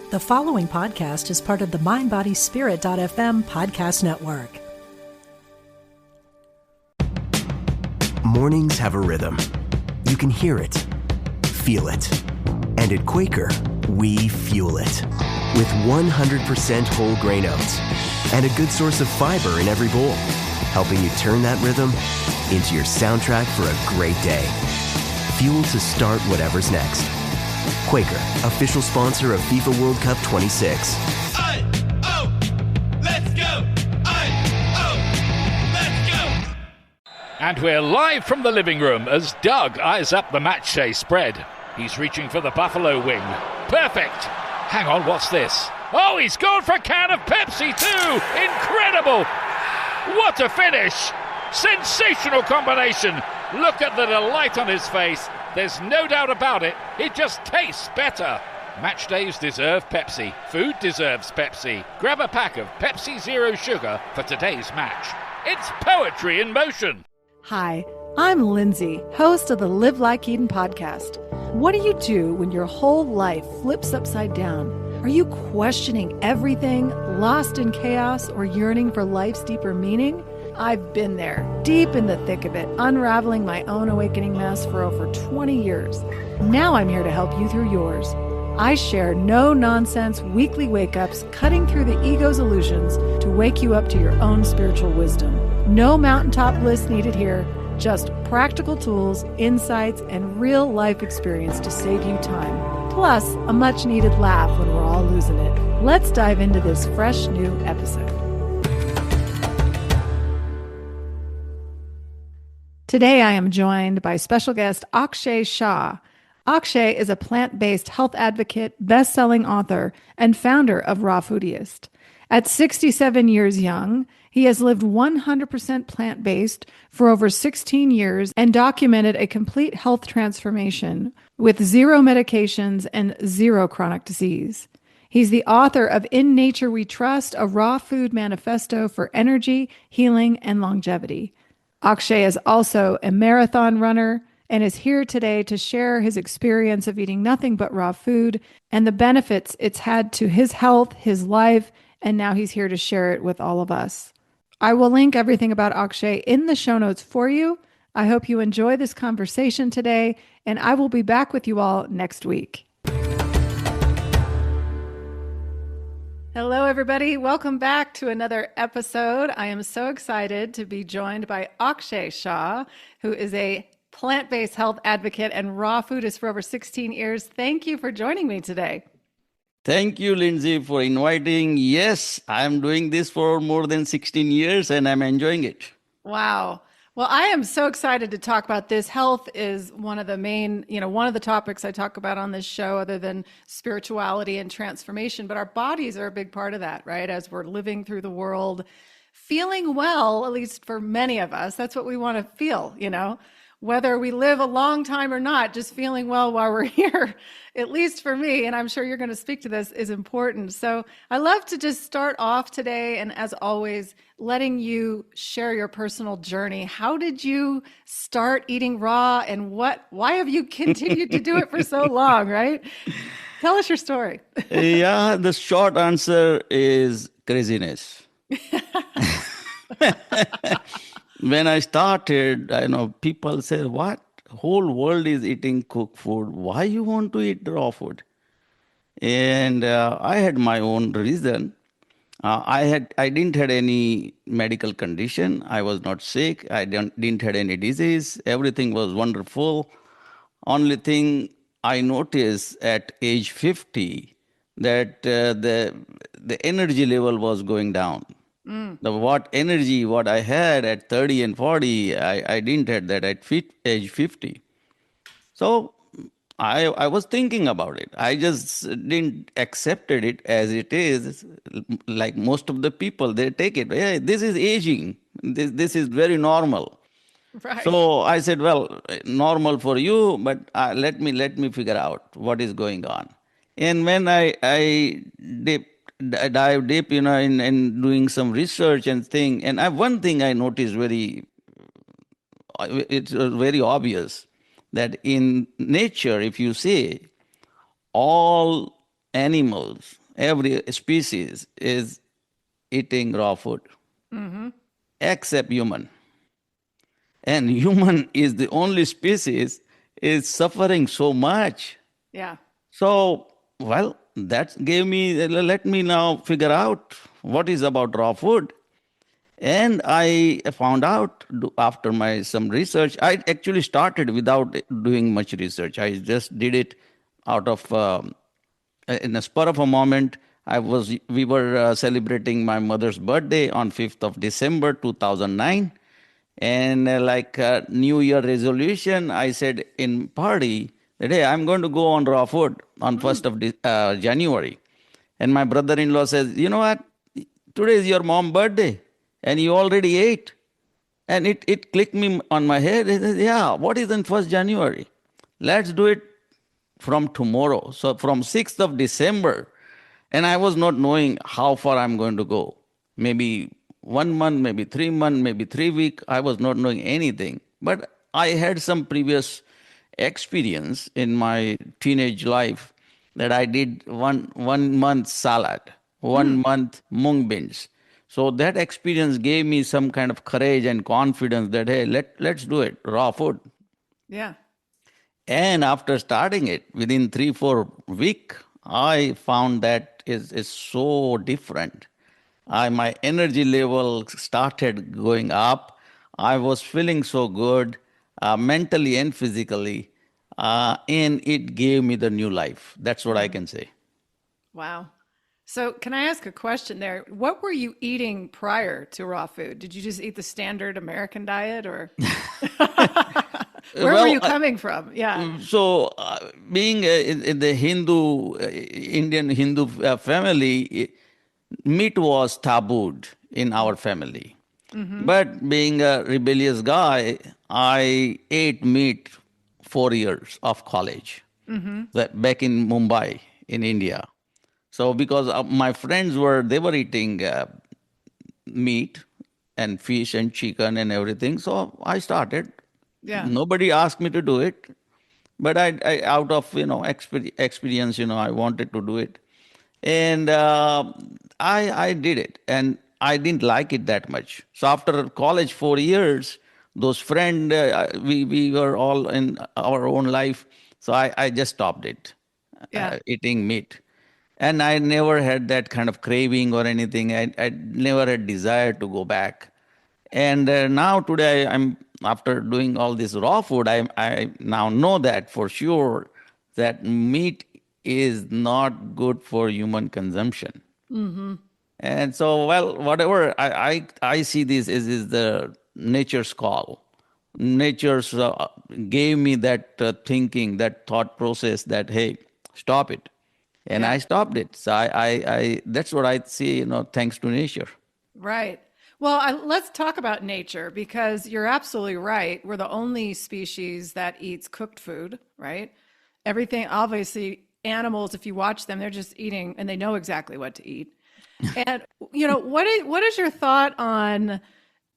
The following podcast is part of the MindBodySpirit.fm podcast network. Mornings have a rhythm. You can hear it, feel it. And at Quaker, we fuel it. With 100% whole grain oats and a good source of fiber in every bowl, helping you turn that rhythm into your soundtrack for a great day. Fuel to start whatever's next. Quaker, official sponsor of FIFA World Cup 26. Let's go! Let's go! And we're live from the living room as Doug eyes up the match day spread. He's reaching for the buffalo wing. Perfect! Hang on, what's this? Oh, he's gone for a can of Pepsi too! Incredible! What a finish! Sensational combination! Look at the delight on his face. There's no doubt about it. It just tastes better. Match days deserve Pepsi. Food deserves Pepsi. Grab a pack of Pepsi Zero Sugar for today's match. It's poetry in motion. Hi, I'm Lindsay, host of the Live Like Eden podcast. What do you do when your whole life flips upside down? Are you questioning everything, lost in chaos, or yearning for life's deeper meaning? I've been there, deep in the thick of it, unraveling my own awakening mess for over 20 years. Now I'm here to help you through yours. I share no-nonsense weekly wake-ups, cutting through the ego's illusions to wake you up to your own spiritual wisdom. No mountaintop bliss needed here, just practical tools, insights, and real-life experience to save you time. Plus, a much-needed laugh when we're all losing it. Let's dive into this fresh new episode. Today, I am joined by special guest Axay Shah. Axay is a plant-based health advocate, best-selling author, and founder of Raw Foodiest. At 67 years young, he has lived 100% plant-based for over 16 years and documented a complete health transformation with 0 medications and 0 chronic disease. He's the author of In Nature We Trust, a raw food manifesto for energy, healing, and longevity. Axay is also a marathon runner and is here today to share his experience of eating nothing but raw food and the benefits it's had to his health, his life, and now he's here to share it with all of us. I will link everything about Axay in the show notes for you. I hope you enjoy this conversation today, and I will be back with you all next week. Hello, everybody. Welcome back to another episode. I am so excited to be joined by Axay Shah, who is a plant-based health advocate and raw foodist for over 16 years. Thank you for joining me today. Thank you, Lindsay, for inviting. Yes, I'm doing this for more than 16 years and I'm enjoying it. Wow. Well, I am so excited to talk about this. Health is one of the main, one of the topics I talk about on this show, other than spirituality and transformation. But our bodies are a big part of that, right? As we're living through the world, feeling well, at least for many of us, that's what we want to feel, whether we live a long time or not, just feeling well while we're here, at least for me, and I'm sure you're going to speak to this, is important. So I love to just start off today, and as always, letting you share your personal journey. How did you start eating raw, and why have you continued to do it for so long, right? Tell us your story. Yeah, the short answer is craziness. When I started, people say, what? Whole world is eating cooked food. Why you want to eat raw food? And I had my own reason. I didn't have any medical condition. I was not sick. I didn't have any disease. Everything was wonderful. Only thing I noticed at age 50 that the energy level was going down. What I had at 30 and 40, I didn't have that at age 50. So I was thinking about it. I just didn't accept it as it is. Like most of the people, they take it. Yeah, this is aging. This is very normal. Right. So I said, well, normal for you, but let me figure out what is going on. And when I dive deep, in doing some research and thing. And one thing I noticed it's very obvious that in nature, if you see, all animals, every species is eating raw food, except human. And human is the only species is suffering so much. Yeah. So, well, that gave me, let me now figure out what is about raw food. And I found out after my some research, I actually started without doing much research. I just did it out of, in a spur of a moment. We were celebrating my mother's birthday on 5th of December, 2009. And like New Year resolution, I said in party that, hey, I'm going to go on raw food on 1st of January. And my brother-in-law says, you know what? Today is your mom's birthday and you already ate. And it clicked me on my head. It says, yeah, what is in 1st January? Let's do it from tomorrow. So from 6th of December, and I was not knowing how far I'm going to go. Maybe 1 month, maybe 3 months, maybe 3 weeks. I was not knowing anything. But I had some previous experience in my teenage life that I did one month salad, 1 month mung beans. So that experience gave me some kind of courage and confidence that, hey, let's do it, raw food. Yeah. And after starting it, within 3-4 weeks, I found that is so different. My energy level started going up. I was feeling so good, mentally and physically, and it gave me the new life. That's what I can say. Wow. So, can I ask a question there? What were you eating prior to raw food? Did you just eat the standard American diet or where were Well, you coming from? Yeah. so being in the Indian Hindu family, meat was tabooed in our family. But being a rebellious guy, I ate meat 4 years of college back in Mumbai, in India. So because my friends they were eating meat and fish and chicken and everything, so I started. Yeah. Nobody asked me to do it, but I out of experience, I wanted to do it, and I did it, and I didn't like it that much. So after college, 4 years, those friends, we were all in our own life, so I just stopped it, Yeah. eating meat. And I never had that kind of craving or anything. I never had desire to go back. And now today, I'm after doing all this raw food, I now know that for sure that meat is not good for human consumption. And so, well, whatever I see this is the nature's call. Nature's gave me that thinking, that thought process that, hey, stop it. And Yeah. I stopped it. So I that's what I see, thanks to nature. Right. Well, let's talk about nature because you're absolutely right. We're the only species that eats cooked food, right? Everything, obviously, animals, if you watch them, they're just eating and they know exactly what to eat. And what is your thought on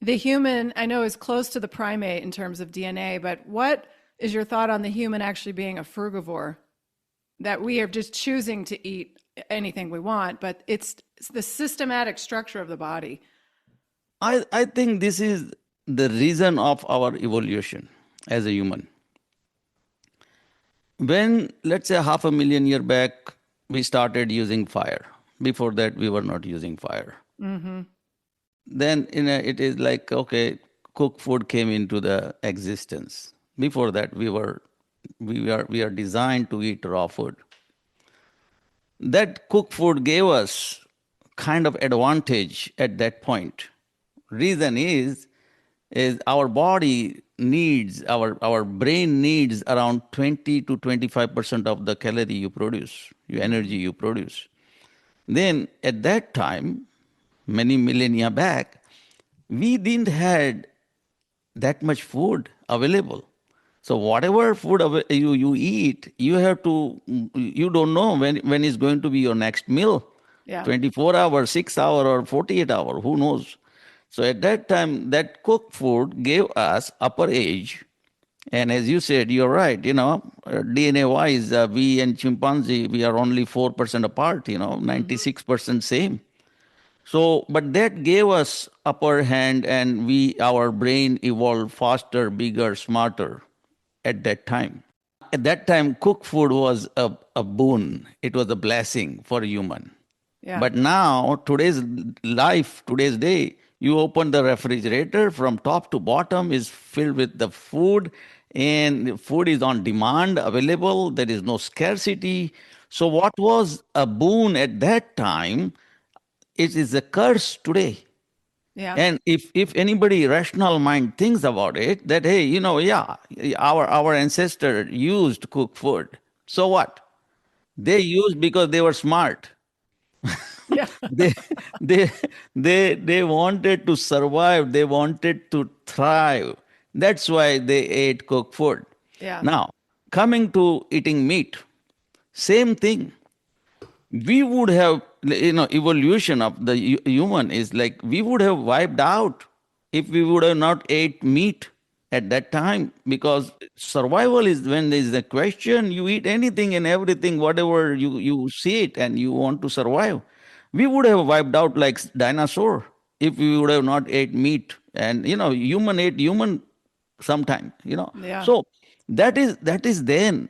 the human? I know is close to the primate in terms of DNA, but what is your thought on the human actually being a frugivore? That we are just choosing to eat anything we want, but it's the systematic structure of the body. I think this is the reason of our evolution as a human. When, let's say, 500,000 years back, we started using fire. Before that, we were not using fire. Then it is like, okay, cooked food came into the existence. Before that, we are designed to eat raw food. That cooked food gave us kind of advantage at that point. Reason is our body needs, our brain needs around 20 to 25% of the calorie you produce, your energy you produce. Then at that time, many millennia back, we didn't had that much food available. So whatever food you eat, you don't know when is going to be your next meal. Yeah. 24 hours, 6 hour or 48 hour, who knows? So at that time, that cooked food gave us upper age And as you said, you're right. DNA-wise, we and chimpanzee, we are only 4% apart. 96% same. So, but that gave us upper hand, and our brain evolved faster, bigger, smarter at that time. At that time, cooked food was a boon. It was a blessing for a human. Yeah. But now, today's life, today's day, you open the refrigerator from top to bottom is filled with the food, and the food is on demand, available. There is no scarcity. So, what was a boon at that time, it is a curse today. Yeah. And if anybody rational mind thinks about it, that hey, yeah, our ancestor used cooked food. So what? They used because they were smart. Yeah. they they they wanted to survive, they wanted to thrive. That's why they ate cooked food. Yeah. Now, coming to eating meat, same thing. We would have, evolution of the human is like we would have wiped out if we would have not ate meat at that time, because survival is when there is a question, you eat anything and everything, whatever you see it, and you want to survive. We would have wiped out like dinosaur if we would have not ate meat. And human ate human sometime. Yeah. So that is then.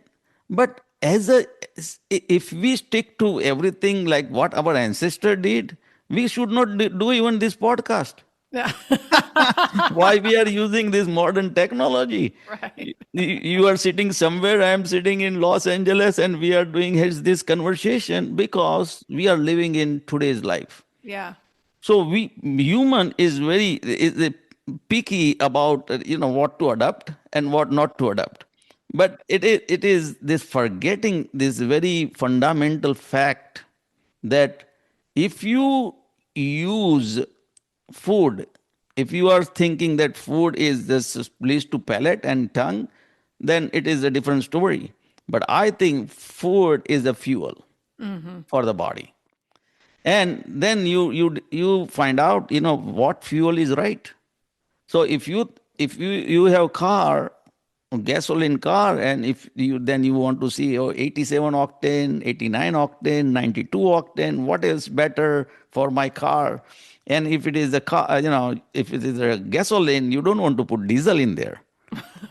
But if we stick to everything like what our ancestor did, we should not do even this podcast. Yeah. Why we are using this modern technology? Right. You are sitting somewhere, I am sitting in Los Angeles, and we are doing this conversation because we are living in today's life. Yeah. So human is very picky about what to adopt and what not to adopt. But it is this forgetting this very fundamental fact that if you use food, if you are thinking that food is just pleased to palate and tongue, then it is a different story. But I think food is a fuel for the body. And then you find out what fuel is right. So if you have car, gasoline car, and if you want to see 87 octane, 89 octane, 92 octane, what is better for my car? And if it is a car, if it is a gasoline, you don't want to put diesel in there.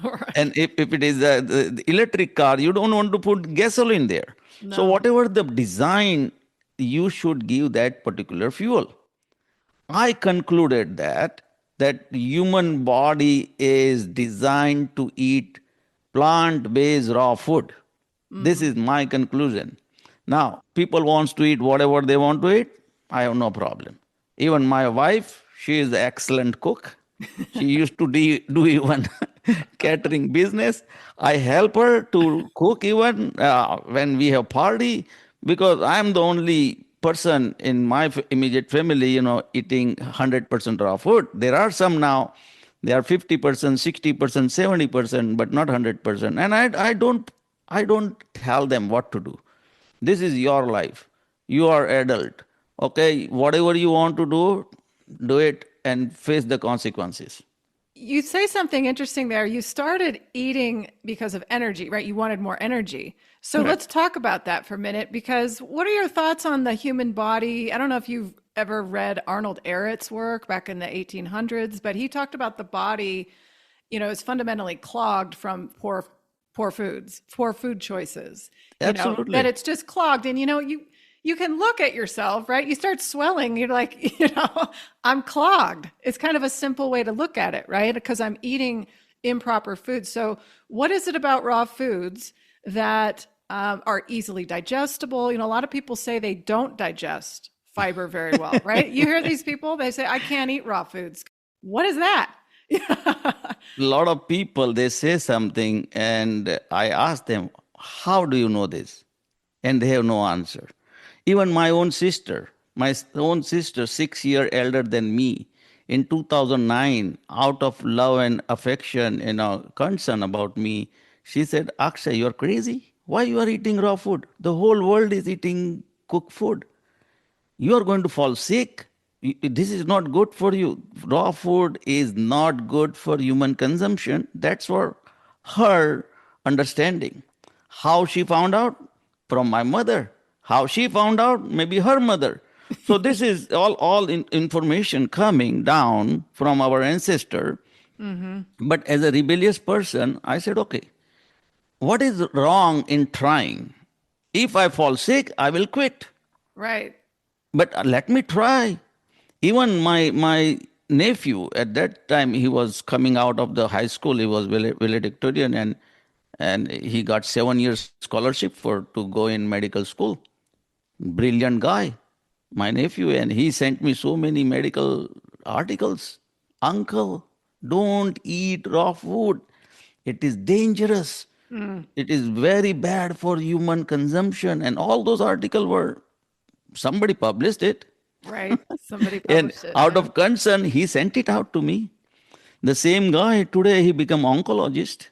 Right. And if it is the electric car, you don't want to put gasoline there. So No. whatever the design, you should give that particular fuel. I concluded that human body is designed to eat plant-based raw food. This is my conclusion. Now, people wants to eat whatever they want to eat. I have no problem. Even my wife, she is an excellent cook. She used to do even catering business. I help her to cook even when we have party, because I'm the only person in my immediate family, eating 100% raw food. There are some now, they are 50%, 60%, 70%, but not 100%. And I don't tell them what to do. This is your life. You are adult. Okay, whatever you want to do it and face the consequences. You say something interesting there. You started eating because of energy, right? You wanted more energy. So let's talk about that for a minute, because what are your thoughts on the human body? I don't know if you've ever read Arnold Ehret's work back in the 1800s, but he talked about the body, is fundamentally clogged from poor food choices. Absolutely. That it's just clogged. And you can look at yourself, right? You start swelling. You're like, I'm clogged. It's kind of a simple way to look at it, right? Because I'm eating improper food. So what is it about raw foods that are easily digestible? A lot of people say they don't digest fiber very well, right? You hear these people, they say, I can't eat raw foods. What is that? A lot of people, they say something, and I ask them, how do you know this? And they have no answer. Even my own sister, 6 years elder than me, in 2009, out of love and affection, concern about me, she said, Akshay, you're crazy. Why you are eating raw food? The whole world is eating cooked food. You are going to fall sick. This is not good for you. Raw food is not good for human consumption. That's for her understanding. How she found out? From my mother. How she found out? Maybe her mother. So this is all information coming down from our ancestor. But as a rebellious person, I said, okay, what is wrong in trying? If I fall sick, I will quit. Right. But let me try. Even my nephew, at that time, he was coming out of the high school. He was valedictorian, and he got 7 years scholarship to go in medical school. Brilliant guy, my nephew, and he sent me so many medical articles. Uncle, don't eat raw food. It is dangerous. It is very bad for human consumption. And all those articles were, somebody published it. Right. Somebody And published it. out Yeah. of concern, he sent it out to me. The same guy, today he become oncologist.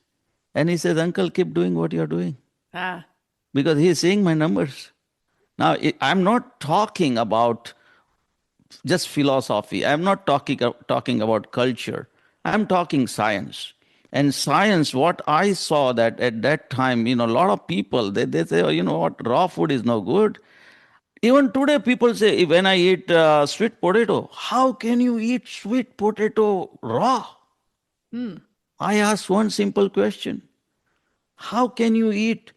And he says, Uncle, keep doing what you're doing. Ah, Because he is seeing my numbers. Now, I'm not talking about just philosophy. I'm not talking about culture. I'm talking science. And science, what I saw that at that time, a lot of people, they say, oh, you know what, raw food is no good. Even today, people say, when I eat sweet potato, how can you eat sweet potato raw? I ask one simple question. How can you eat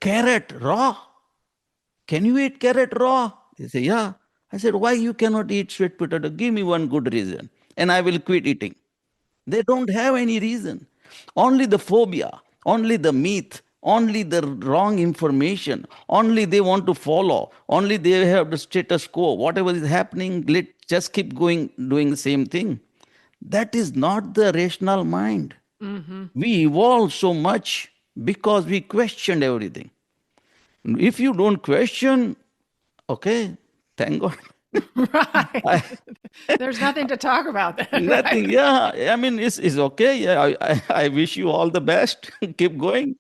carrot raw? Can you eat carrot raw? They say, yeah. I said, why you cannot eat sweet potato? Give me one good reason, and I will quit eating. They don't have any reason. Only the phobia, only the myth, only the wrong information, only they want to follow, only they have the status quo. Whatever is happening, let just keep going, doing the same thing. That is not the rational mind. We evolved so much because we questioned everything. If you don't question, okay, thank God. right. There's nothing to talk about then. Nothing. Right? Yeah, I mean, it's okay. Yeah, I wish you all the best. Keep going.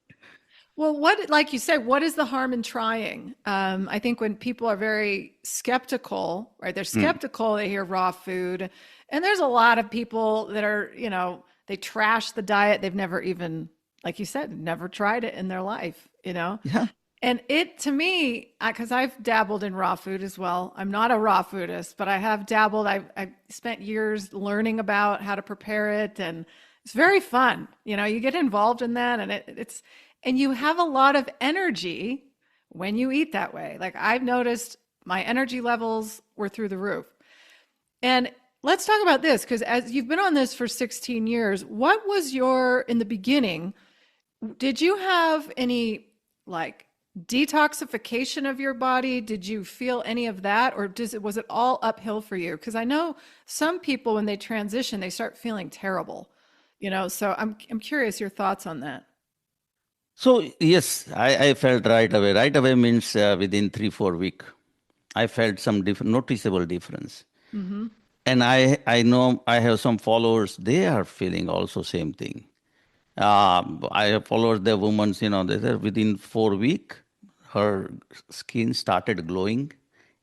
Well, like you said, what is the harm in trying? I think when people are very skeptical, right? They're skeptical, they hear raw food. And there's a lot of people that are, they trash the diet. They've never even, like you said, never tried it in their life. Yeah. And it, to me, because I've dabbled in raw food as well. I'm not a raw foodist, but I have dabbled. I've spent years learning about how to prepare it, and it's very fun. You get involved in that, and and you have a lot of energy when you eat that way. Like I've noticed my energy levels were through the roof. And let's talk about this, because as you've been on this for 16 years, what was in the beginning, did you have any like detoxification of your body? Did you feel any of that, or was it all uphill for you? Because I know some people, when they transition, they start feeling terrible. So I'm curious your thoughts on that. So yes, I felt right away. Right away means within 3-4 weeks, I felt some noticeable difference. And I know I have some followers, they are feeling also same thing. I have followers, the women, they said within 4 weeks, her skin started glowing,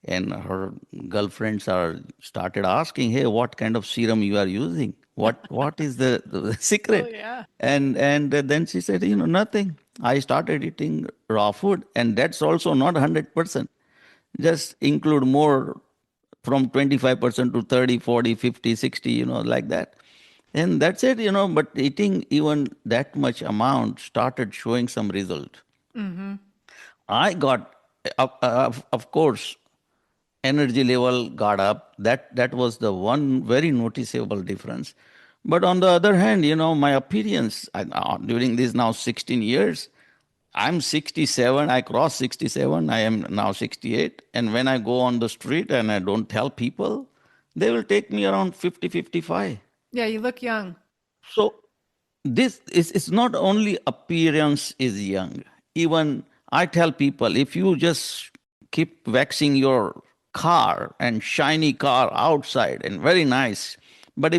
and her girlfriends started asking, hey, what kind of serum you are using? What is the secret? Oh, yeah. And then she said, nothing. I started eating raw food, and that's also not 100%. Just include more, from 25% to 30, 40, 50, 60, like that. And that's it, but eating even that much amount started showing some result. I got, of course, energy level got up. That was the one very noticeable difference. But on the other hand, my appearance during these now 16 years, I'm 67, I crossed 67, I am now 68. And when I go on the street and I don't tell people, they will take me around 50, 55. Yeah, you look young. So this is, it's not only appearance is young. Even I tell people, if you just keep waxing your car and shiny car outside and very nice, but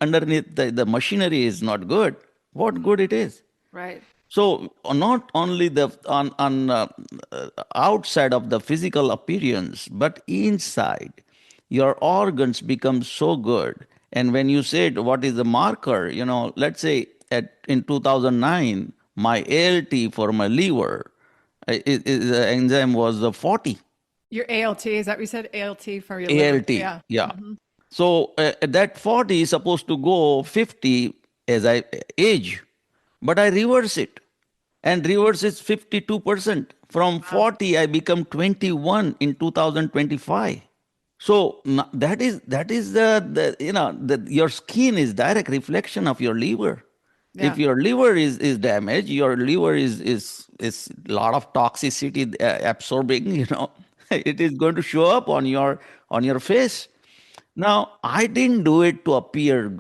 underneath the machinery is not good, what good it is? Right. So not only the on outside of the physical appearance, but inside, your organs become so good. And when you said what is the marker, let's say in 2009, my ALT for my liver, the enzyme was the 40. Your ALT, is that what you said? ALT for your liver? ALT, Yeah. yeah. So that 40 is supposed to go 50 as I age, but I reverse it, and reverse is 52%. From 40, I become 21 in 2025. So that is the your skin is direct reflection of your liver. If Yeah. your liver is damaged, your liver is a lot of toxicity absorbing. It is going to show up on your face. Now, I didn't do it to appear,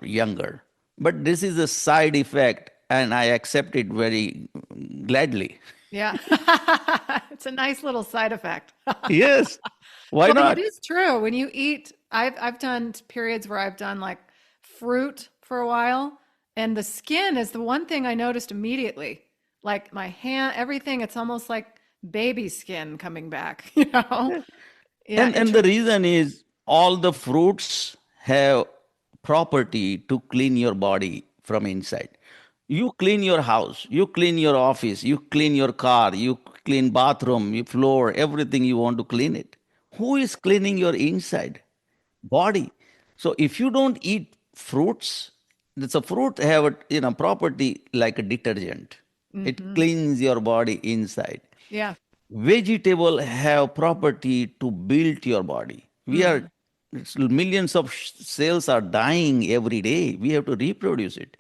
younger, but this is a side effect, and I accept it very gladly. Yeah. It's a nice little side effect. Yes, why Well, it not? is true. When you eat, I've done periods where I've done like fruit for a while, and the skin is the one thing I noticed immediately. Like my hand, everything, it's almost like baby skin coming back, you know? Yeah, And the reason is all the fruits have property to clean your body from inside. You clean your house, you clean your office, you clean your car, you clean bathroom, your floor, everything you want to clean it. Who is cleaning your inside body? So if you don't eat fruits, it's a fruit have a property like a detergent. It cleans your body inside. yeah. Vegetable have property to build your body. Millions of cells are dying every day. We have to reproduce it.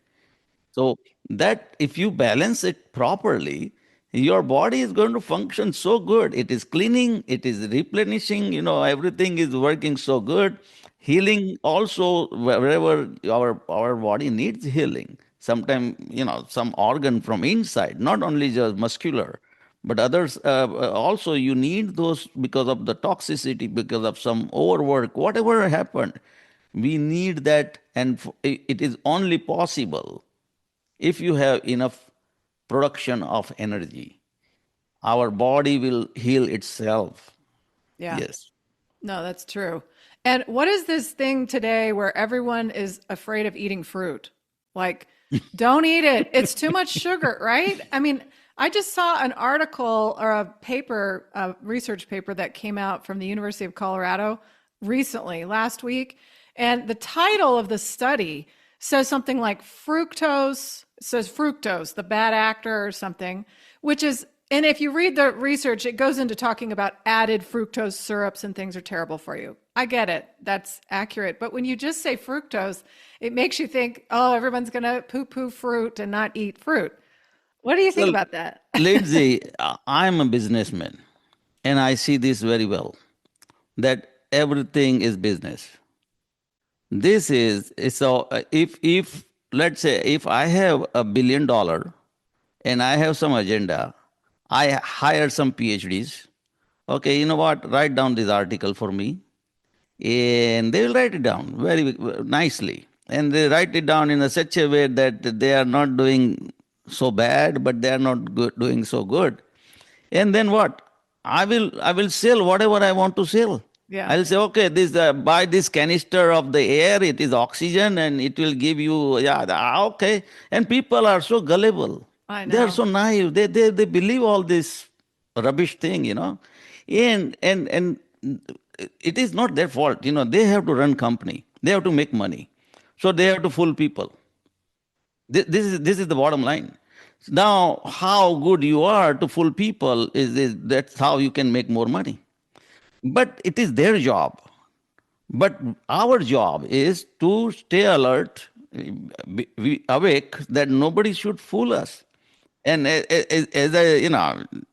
So that if you balance it properly, your body is going to function so good. It is cleaning, it is replenishing, everything is working so good. Healing also wherever our body needs healing. Sometimes, some organ from inside, not only just muscular, but others also you need those because of the toxicity, because of some overwork, whatever happened. We need that, and it is only possible if you have enough production of energy. Our body will heal itself. Yeah. Yes. No, that's true. And what is this thing today where everyone is afraid of eating fruit? Like, don't eat it. It's too much sugar, right? I mean, I just saw an article or a paper, a research paper that came out from the University of Colorado recently, last week. And the title of the study says something like fructose, the bad actor or something, which is, and if you read the research, it goes into talking about added fructose syrups and things are terrible for you. I get it. That's accurate. But when you just say fructose, it makes you think, oh, everyone's going to poo-poo fruit and not eat fruit. What do you think Well, about that? Lindsay, I'm a businessman, and I see this very well, that everything is business. This is so if let's say if I have $1 billion and I have some agenda, I hire some PhDs. Okay, you know what? Write down this article for me, and they will write it down very nicely, and they write it down in a such a way that they are not doing so bad, but they are not doing so good. And then what? I will sell whatever I want to sell. Yeah, I'll say, okay, this buy this canister of the air. It is oxygen, and it will give you okay. And people are so gullible. I They are know. so naive. They believe all this rubbish thing. And it is not their fault. They have to run company. They have to make money, so they have to fool people. This is the bottom line. Now, how good you are to fool people is that's how you can make more money. But it is their job. But our job is to stay alert, be awake, that nobody should fool us. And as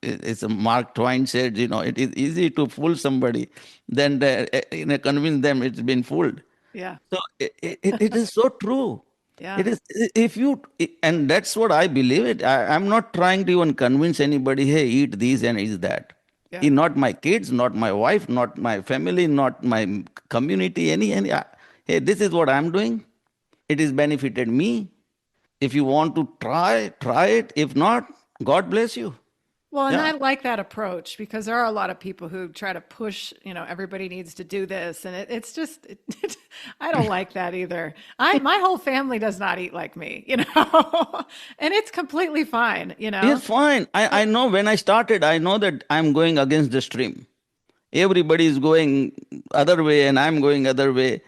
it's Mark Twain said, it is easy to fool somebody than convince them it's been fooled. Yeah, So it is so true. yeah, It is if you and that's what I believe it. I'm not trying to even convince anybody. Hey, eat these and eat that. yeah, Not my kids, not my wife, not my family, not my community. Any. Hey, this is what I'm doing. It has benefited me. If you want to try it. If not, God bless you. Well, and I Yeah. like that approach because there are a lot of people who try to push, everybody needs to do this. And it's just, I don't like that either. My whole family does not eat like me, and it's completely fine, It's fine. I know when I started, I know that I'm going against the stream. Everybody is going other way and I'm going other way.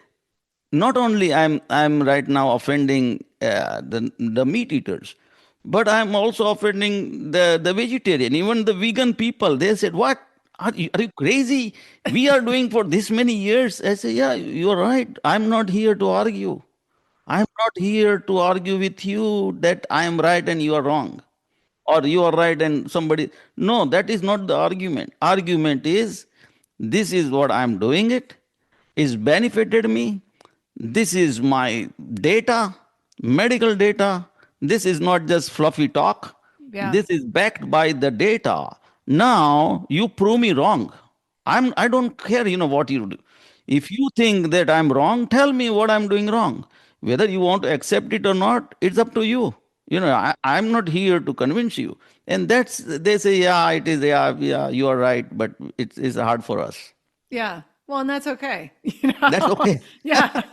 Not only I'm right now offending the meat eaters, but I'm also offending the vegetarian, even the vegan people. They said, "What are you crazy? We are doing for this many years." I say, "Yeah, you're right. I'm not here to argue. I'm not here to argue with you that I am right and you are wrong, or you are right and somebody." No, that is not the argument. Argument is, this is what I'm doing it is benefited me. This is my data, medical data. This is not just fluffy talk. yeah. This is backed by the data. Now you prove me wrong. I don't care, what you do. If you think that I'm wrong, tell me what I'm doing wrong. Whether you want to accept it or not, it's up to you. I'm not here to convince you. And they say, yeah, it is, yeah, you are right, but it's hard for us. Yeah. Well, and that's okay. That's okay. Yeah,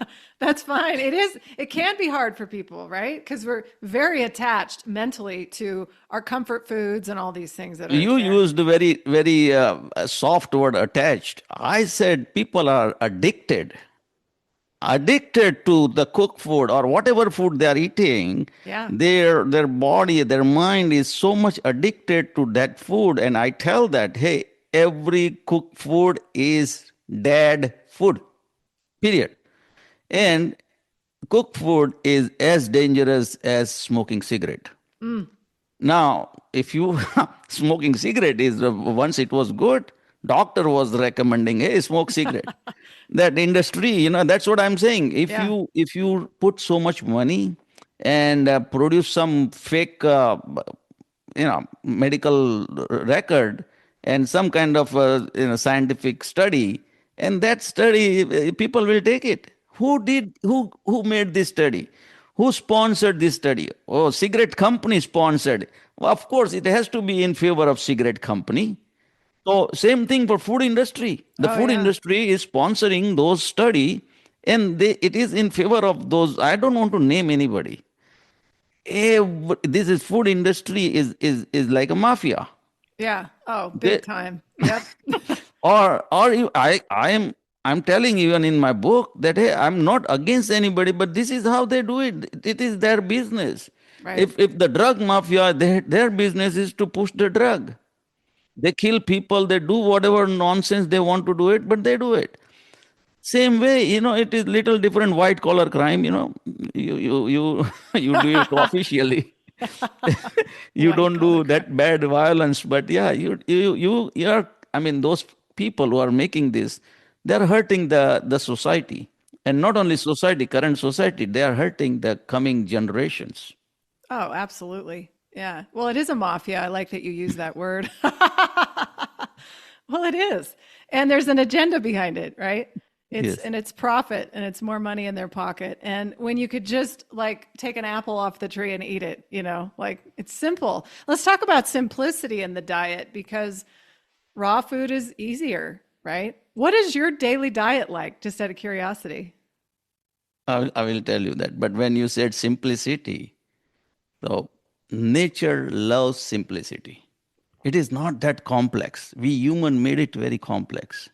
that's fine. It can be hard for people, right? Because we're very attached mentally to our comfort foods and all these things that are You there. used a very, very soft word, attached. I said people are addicted to the cooked food or whatever food they are eating. Yeah. Their body, their mind is so much addicted to that food. And I tell that, hey, every cooked food is dead food, period. And cooked food is as dangerous as smoking cigarette. Now, if you smoking cigarette is once it was good, doctor was recommending, hey, smoke cigarette. That industry, that's what I'm saying. If Yeah. you put so much money and produce some fake, medical record and some kind of scientific study, and that study people will take it. Who made this study? Who sponsored this study? Oh, cigarette company sponsored. Well, of course, it has to be in favor of cigarette company. So same thing for food industry. The Oh, food yeah. industry is sponsoring those study, and it is in favor of those. I don't want to name anybody. This is food industry is like a mafia. Yeah. Oh, big They, time. Yep. I'm telling even in my book that, hey, I'm not against anybody, but this is how they do it. It is their business. Right. If the drug mafia, their business is to push the drug. They kill people, they do whatever nonsense they want to do it, but they do it. Same way, it is little different white collar crime, you you do it officially. You White don't collar do crime. that bad violence, but yeah, you are, I mean, those people who are making this, they're hurting the society. And not only society, current society, they are hurting the coming generations. Oh, absolutely. Yeah. Well, it is a mafia. I like that you use that word. Well, it is. And there's an agenda behind it, right? Yes. It's profit and it's more money in their pocket. And when you could just like take an apple off the tree and eat it, like it's simple. Let's talk about simplicity in the diet because raw food is easier, right? What is your daily diet like? Just out of curiosity. I will tell you that. But when you said simplicity, so nature loves simplicity. It is not that complex. We human made it very complex.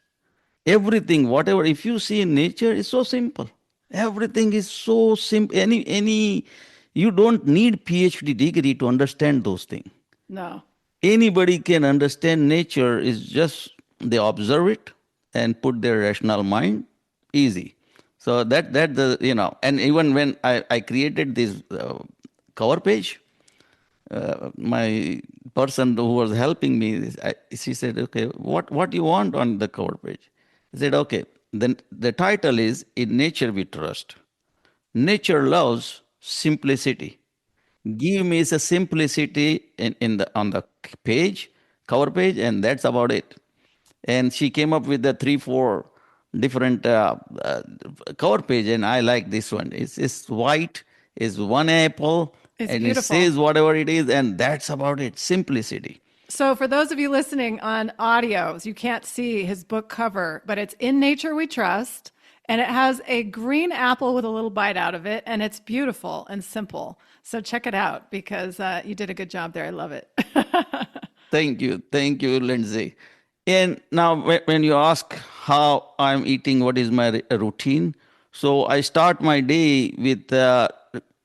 Everything, whatever, if you see in nature, is so simple. Everything is so simple. You don't need PhD degree to understand those things. No. Anybody can understand nature. Is just they observe it and put their rational mind. Easy. So that the and even when I created this cover page, my person who was helping me, she said, okay, what do you want on the cover page? I said, okay, then the title is In Nature We Trust. Nature loves simplicity. Give me the simplicity in the on the page, cover page, and that's about it. And she came up with the 3, 4 different cover page, and I like this one. It's white, it's one apple, It's and it beautiful. says whatever it is, and that's about it. Simplicity. So for those of you listening on audio, you can't see his book cover, but it's In Nature We Trust. And it has a green apple with a little bite out of it. And it's beautiful and simple. So check it out because you did a good job there. I love it. Thank you. Thank you, Lindsay. And now, when you ask how I'm eating, what is my routine? So I start my day with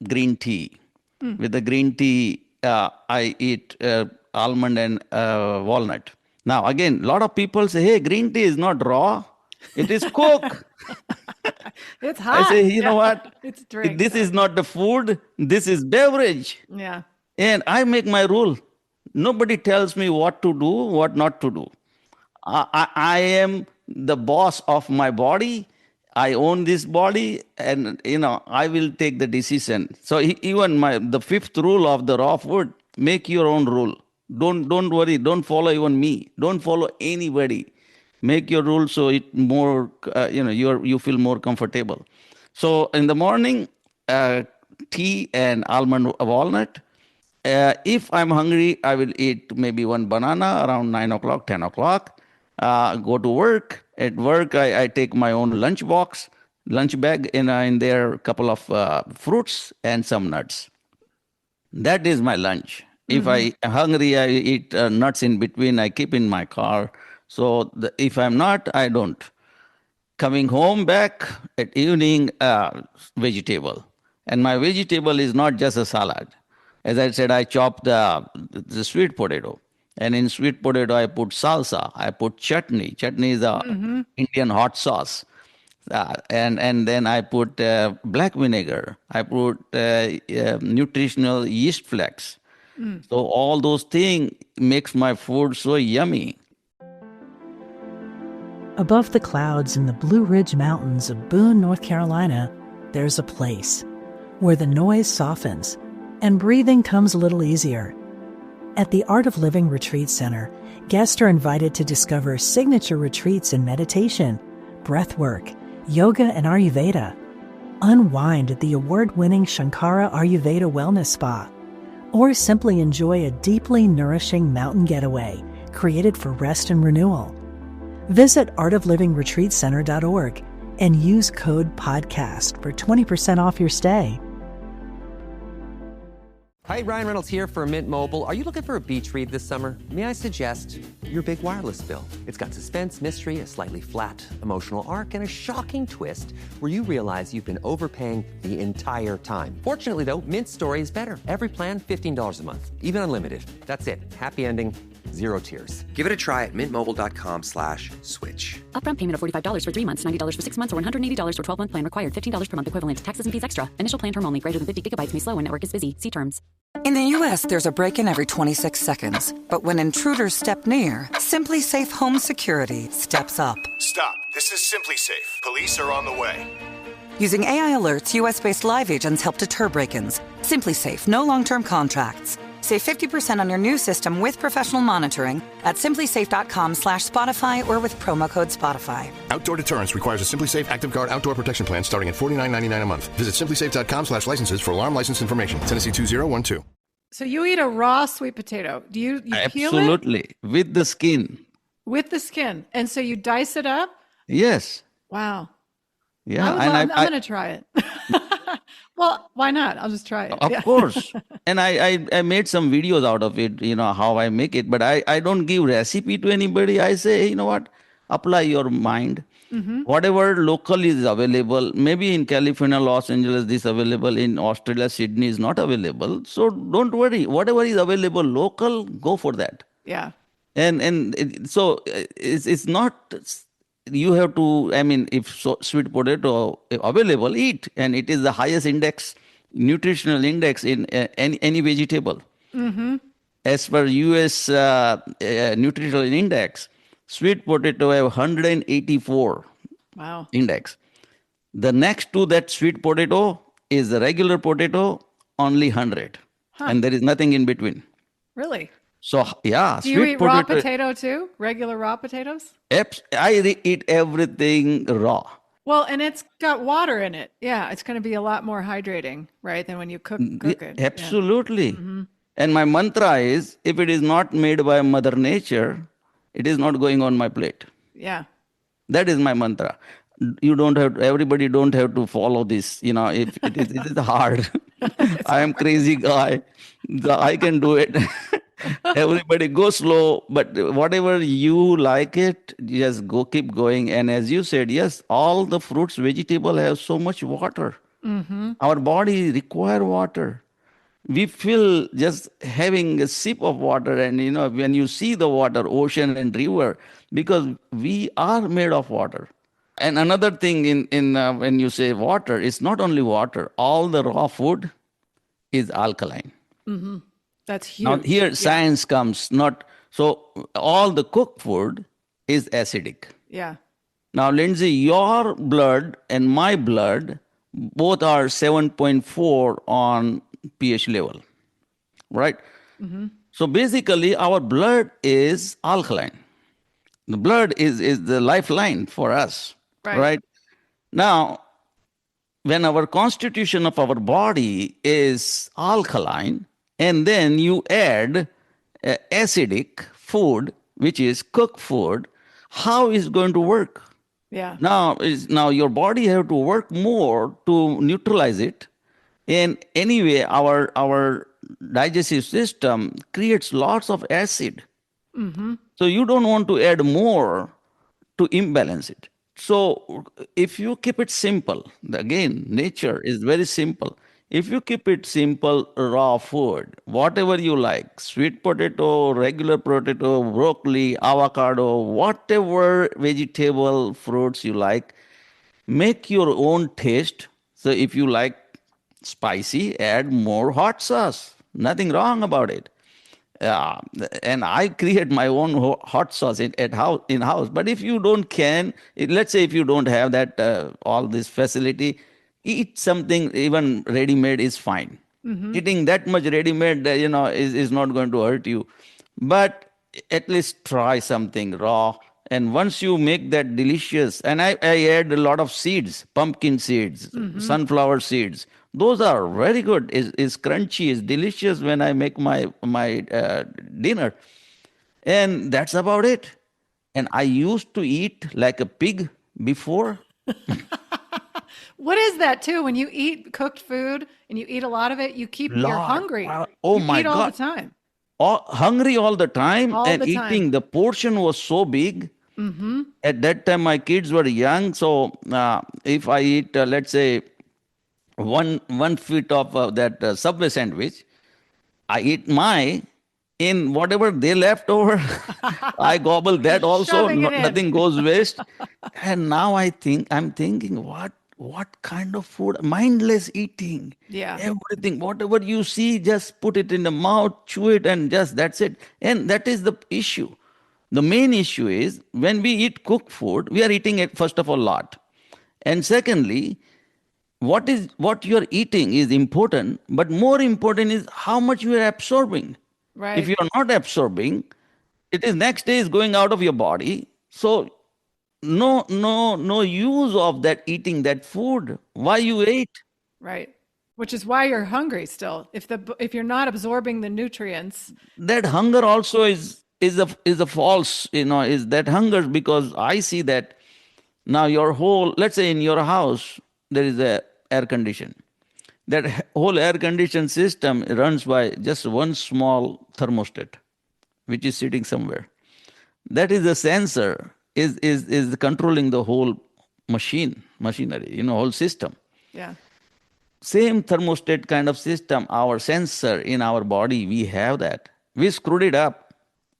green tea. With the green tea, I eat almond and walnut. Now, again, a lot of people say, hey, green tea is not raw. It is cooked. It's hot. I say, you know what? It's drink. This is not the food. This is beverage. Yeah. And I make my rule. Nobody tells me what to do, what not to do. I am the boss of my body. I own this body, and I will take the decision. So even the fifth rule of the raw food: make your own rule. Don't worry. Don't follow even me. Don't follow anybody. Make your rule so it more you feel more comfortable. So in the morning, tea and almond walnut. If I'm hungry, I will eat maybe one banana around 9 o'clock, 10 o'clock. Go to work. At work, I take my own lunch bag, in there, a couple of fruits and some nuts. That is my lunch. If I am hungry, I eat nuts in between. I keep in my car. So if I'm not, I don't. Coming home back at evening, vegetable. And my vegetable is not just a salad. As I said, I chop the sweet potato. And in sweet potato, I put salsa. I put chutney. Chutney is a Indian hot sauce. And then I put black vinegar. I put nutritional yeast flakes. So all those things makes my food so yummy. Above the clouds in the Blue Ridge Mountains of Boone, North Carolina, there's a place where the noise softens and breathing comes a little easier. At the Art of Living Retreat Center, guests are invited to discover signature retreats in meditation, breathwork, yoga, and Ayurveda. Unwind at the award-winning Shankara Ayurveda Wellness Spa, or simply enjoy a deeply nourishing mountain getaway created for rest and renewal. Visit artoflivingretreatcenter.org and use code PODCAST for 20% off your stay. Hi, Ryan Reynolds here for Mint Mobile. Are you looking for a beach read this summer? May I suggest your big wireless bill? It's got suspense, mystery, a slightly flat, emotional arc, and a shocking twist where you realize you've been overpaying the entire time. Fortunately, though, Mint's story is better. Every plan, $15 a month, even unlimited. That's it. Happy ending. Zero tears. Give it a try at mintmobile.com/switch. Upfront payment of $45 for 3 months, $90 for 6 months, or $180 for 12-month plan required. $15 per month equivalent. Taxes and fees extra. Initial plan term only. Greater than 50 gigabytes may slow when network is busy. See terms. In the U.S., there's a break-in every 26 seconds. But when intruders step near, Simply Safe Home Security steps up. Stop. This is Simply Safe. Police are on the way. Using AI alerts, U.S.-based live agents help deter break-ins. Simply Safe. No long-term contracts. Save 50% on your new system with professional monitoring at simplysafe.com/Spotify or with promo code Spotify. Outdoor deterrence requires a Simply Safe Active Guard outdoor protection plan starting at $49.99 a month. Visit simplysafe.com/licenses for alarm license information. Tennessee 2012. So you eat a raw sweet potato. Do you peel it? Absolutely. With the skin. With the skin. And so you dice it up? Yes. Wow. Yeah. I'm going to try it. Well, why not? I'll just try it. Of course. And I made some videos out of it, how I make it. But I don't give recipe to anybody. I say, you know what? Apply your mind. Whatever local is available. Maybe in California, Los Angeles, this available. In Australia, Sydney is not available. So don't worry. Whatever is available local, go for that. Yeah. So it's not... You have to, if sweet potato available, eat. And it is the highest nutritional index in any vegetable. As per US nutritional index, sweet potato have 184 index. The next to that sweet potato is the regular potato, only 100. And there is nothing in between. Really? So, yeah. Do you eat raw potato too? Regular raw potatoes? I eat everything raw. Well, and it's got water in it. Yeah, it's going to be a lot more hydrating, right, than when you cook it. Absolutely. Yeah. And my mantra is, if it is not made by Mother Nature, it is not going on my plate. Yeah. That is my mantra. You don't have to, everybody don't have to follow this. If it is hard. I am crazy guy. I can do it. Everybody go slow, but whatever you like it, just go, keep going. And as you said, yes, all the fruits, vegetable have so much water. Our body require water. We feel just having a sip of water, and when you see the water, ocean and river, because we are made of water. And another thing in when you say water, it's not only water. All the raw food is alkaline. That's huge. Now here science comes. Not so all the cooked food is acidic. Yeah. Now, Lindsay, your blood and my blood both are 7.4 on pH level, right? So basically, our blood is alkaline. The blood is the lifeline for us, right? Now, when our constitution of our body is alkaline, and then you add acidic food, which is cooked food, how is it going to work? Yeah. Now your body have to work more to neutralize it. And anyway, our digestive system creates lots of acid. So you don't want to add more to imbalance it. So if you keep it simple, again, nature is very simple. If you keep it simple, raw food, whatever you like, sweet potato, regular potato, broccoli, avocado, whatever vegetable, fruits you like, make your own taste. So if you like spicy, add more hot sauce. Nothing wrong about it. And I create my own hot sauce in house. But if you don't let's say if you don't have that all this facility, eat something even ready-made is fine. Eating that much ready-made, is not going to hurt you. But at least try something raw. And once you make that delicious, and I add a lot of seeds, pumpkin seeds, sunflower seeds. Those are very good. Is crunchy, is delicious when I make my dinner. And that's about it. And I used to eat like a pig before. What is that too? When you eat cooked food and you eat a lot of it, you're hungry. Oh you my eat God. all the time. Hungry all the time. All and the time. Eating, the portion was so big. At that time, my kids were young. So if I eat, let's say, one foot of that Subway sandwich, I eat in whatever they left over, I gobble that also. Shoving it in. Nothing goes waste. And now I'm thinking, what kind of food? Mindless eating. Yeah. Everything, whatever you see, just put it in the mouth, chew it, and just that's it. And that is the issue. The main issue is when we eat cooked food, we are eating it, first of all, a lot. And secondly, what you are eating is important, but more important is how much you are absorbing. Right. If you are not absorbing, it is next day is going out of your body. So no use of that eating that food. Why you ate? Right. Which is why you're hungry still. If you're not absorbing the nutrients. That hunger also is a false, is that hunger, because I see that now let's say in your house, there is a air condition. That whole air condition system runs by just one small thermostat, which is sitting somewhere. That is a sensor, is controlling the whole machinery, whole system. Yeah. Same thermostat kind of system, our sensor in our body, we have that. We screwed it up.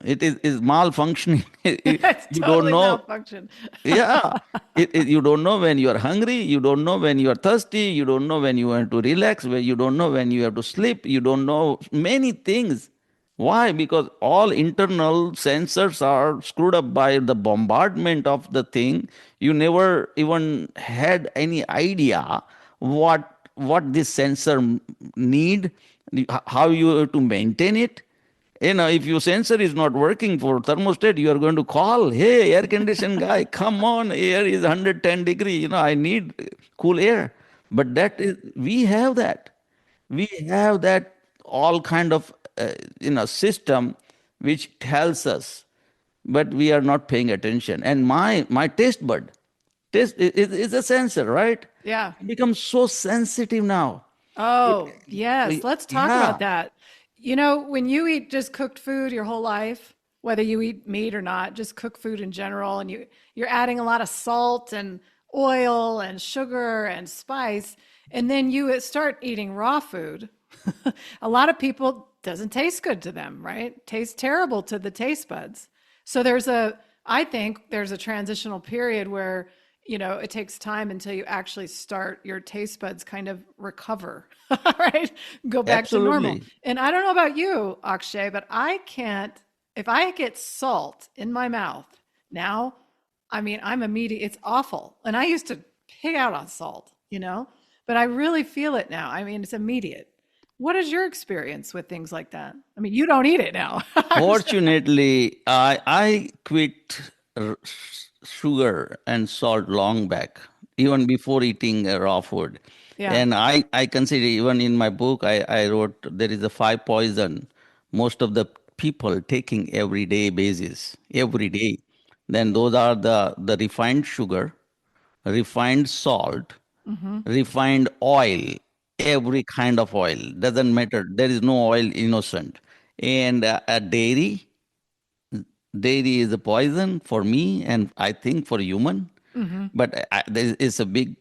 It is malfunctioning. It's you totally don't know. malfunction. Yeah. You don't know when you are hungry. You don't know when you are thirsty. You don't know when you want to relax. You don't know when you have to sleep. You don't know many things. Why? Because all internal sensors are screwed up by the bombardment of the thing. You never even had any idea what this sensor need, how you have to maintain it. If your sensor is not working for thermostat, you are going to call, hey, air condition guy, come on, air is 110 degree, I need cool air. But we have that. We have that all kind of system which tells us, but we are not paying attention. And my taste bud, taste is a sensor, right? Yeah. It becomes so sensitive now. Oh, yes. Let's talk Yeah, about that. You know, when you eat just cooked food your whole life, whether you eat meat or not, just cooked food in general, and you're adding a lot of salt and oil and sugar and spice, and then you start eating raw food. A lot of people doesn't taste good to them, right? Tastes terrible to the taste buds. So I think there's a transitional period where, it takes time until you actually start your taste buds kind of recover, right? Go back to normal. absolutely. And I don't know about you, Akshay, but I can't, if I get salt in my mouth now, I mean, I'm immediate, it's awful. And I used to pig out on salt, but I really feel it now. I mean, it's immediate. What is your experience with things like that? I mean, you don't eat it now. Fortunately, I quit sugar and salt long back, even before eating raw food. Yeah. And I consider, even in my book, I wrote there is a 5 poison most of the people taking everyday basis, every day. Then those are the refined sugar, refined salt, refined oil, every kind of oil. Doesn't matter. There is no oil innocent. And dairy, dairy is a poison for me and I think for human. But there is a big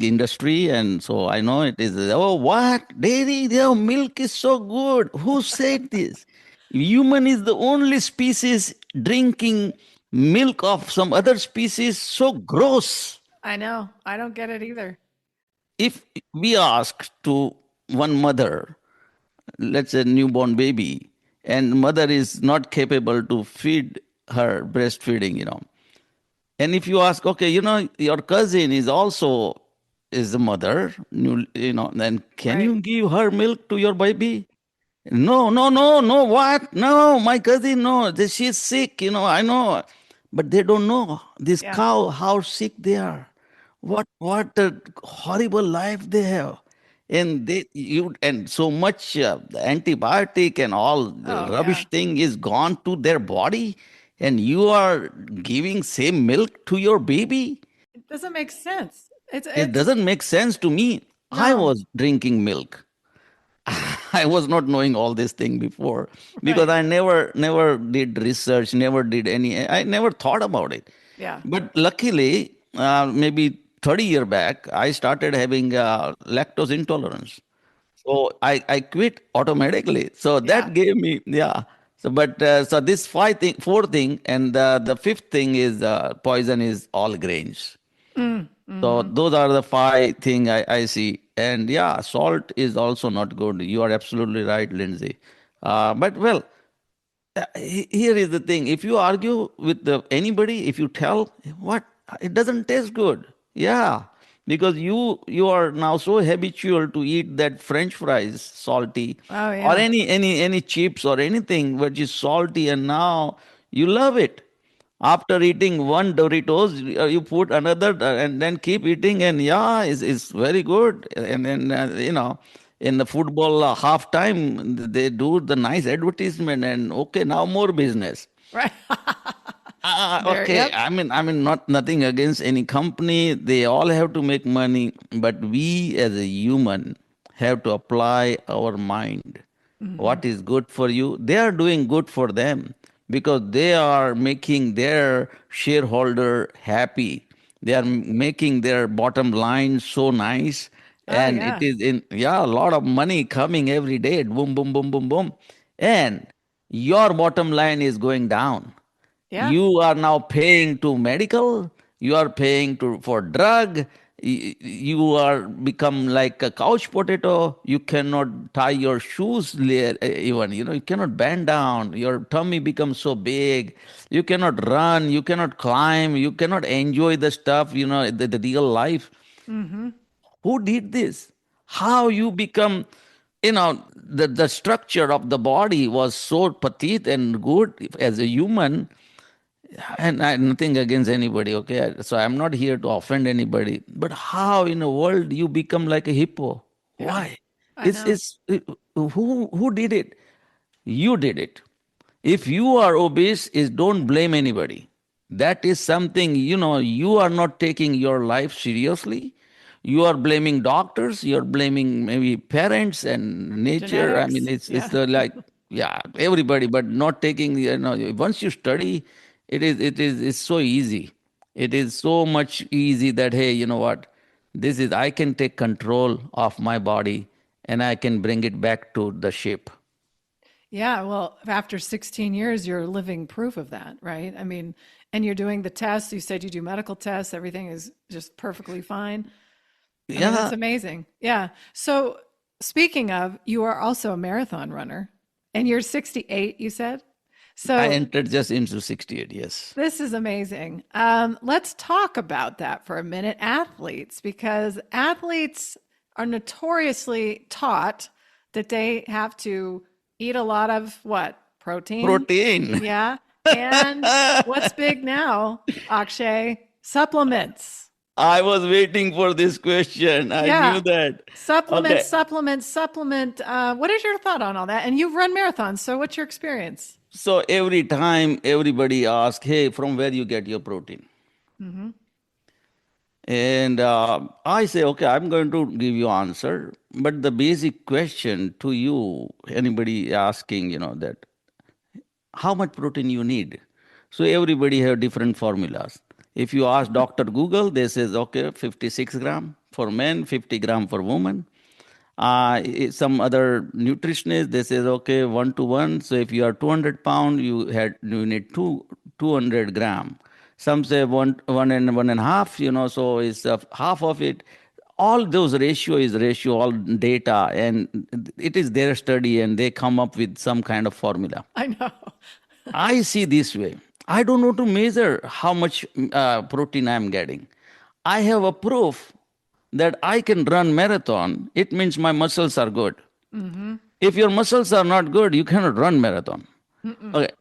industry, and so I know it is. Oh, what dairy? Their milk is so good. Who said this? Human is the only species drinking milk of some other species. So gross. I know. I don't get it either. If we ask to one mother, let's say newborn baby, and mother is not capable to feed her breastfeeding. And if you ask, okay, your cousin is also is a mother, then can Right. you give her milk to your baby? No, no, no, no, what? No, my cousin, no, she's sick, I know. But they don't know this Yeah. cow, how sick they are. What a horrible life they have. And so much antibiotic and all the Oh, yeah. rubbish thing is gone to their body, and you are giving same milk to your baby. It doesn't make sense. It It's doesn't make sense to me. I no. was drinking milk. I was not knowing all this thing before because Right. I never did research, never did any. I never thought about it. Yeah. But luckily, maybe 30 years back, I started having lactose intolerance. So I quit automatically. So Yeah. that gave me, yeah. So this four thing, and the fifth thing is poison is all grains. So Mm-hmm. those are the five thing I see. And yeah, salt is also not good. You are absolutely right, Lindsay. But well, here is the thing. If you argue with anybody, if you tell what it doesn't taste good, yeah, because you are now so habitual to eat that French fries salty, Oh, or yeah. any chips or anything which is salty, and now you love it. After eating one Doritos, you put another and then keep eating, and yeah, it's very good. And then in the football half time, they do the nice advertisement, and okay, now more business. Right. There. Okay, Yep. I mean, not nothing against any company. They all have to make money, but we as a human have to apply our mind. Mm-hmm. What is good for you? They are doing good for them because they are making their shareholder happy. They are making their bottom line so nice, Oh, and it yeah. is in, yeah, a lot of money coming every day. Boom, boom, boom, boom, boom, and your bottom line is going down. Yeah. You are now paying to medical, you are paying to for drug, you are become like a couch potato. You cannot tie your shoes even, you cannot bend down, your tummy becomes so big, you cannot run, you cannot climb, you cannot enjoy the stuff, the real life. Mm-hmm. Who did this? How you become, the structure of the body was so petite and good as a human. And nothing against anybody, okay? So I'm not here to offend anybody. But how in the world you become like a hippo? Yeah. Why? I It's know. it's who did it? You did it. If you are obese, is don't blame anybody. That is something, you are not taking your life seriously. You are blaming doctors, you're blaming maybe parents and nature. I mean, Genetics. it's Yeah. like, yeah, everybody, but not taking, once you study, it's so easy. It is so much easy that, hey, you know what? I can take control of my body and I can bring it back to the shape. Yeah, well, after 16 years, you're living proof of that, right? I mean, and you're doing the tests. You said you do medical tests. Everything is just perfectly fine. I mean, that's Yeah, amazing. Yeah. So, speaking of, you are also a marathon runner and you're 68, you said? I So, entered just into 68, yes. this is amazing. Let's talk about that for a minute. Athletes, because athletes are notoriously taught that they have to eat a lot of what? Protein? Protein. Yeah. And what's big now, Akshay? Supplements. I was waiting for this question. I Yeah. knew that. Supplement, Okay. supplement, supplement. What is your thought on all that? And you've run marathons, so what's your experience? So every time everybody asks, hey, from where you get your protein? Mm-hmm. And I say, okay, I'm going to give you answer. But the basic question to you, anybody asking, that how much protein you need. So everybody have different formulas. If you ask Dr. Google, they says, okay, 56 gram for men, 50 gram for women. Some other nutritionist, they says, okay, 1 to 1. So if you are 200 pound, you need 200 gram. Some say one and one and a half, so it's half of it. All those ratio, all data, and it is their study, and they come up with some kind of formula. I know. I see this way. I don't know to measure how much protein I'm getting. I have a proof that I can run marathon. It means my muscles are good. Mm-hmm. If your muscles are not good, you cannot run marathon. Mm-mm. Okay.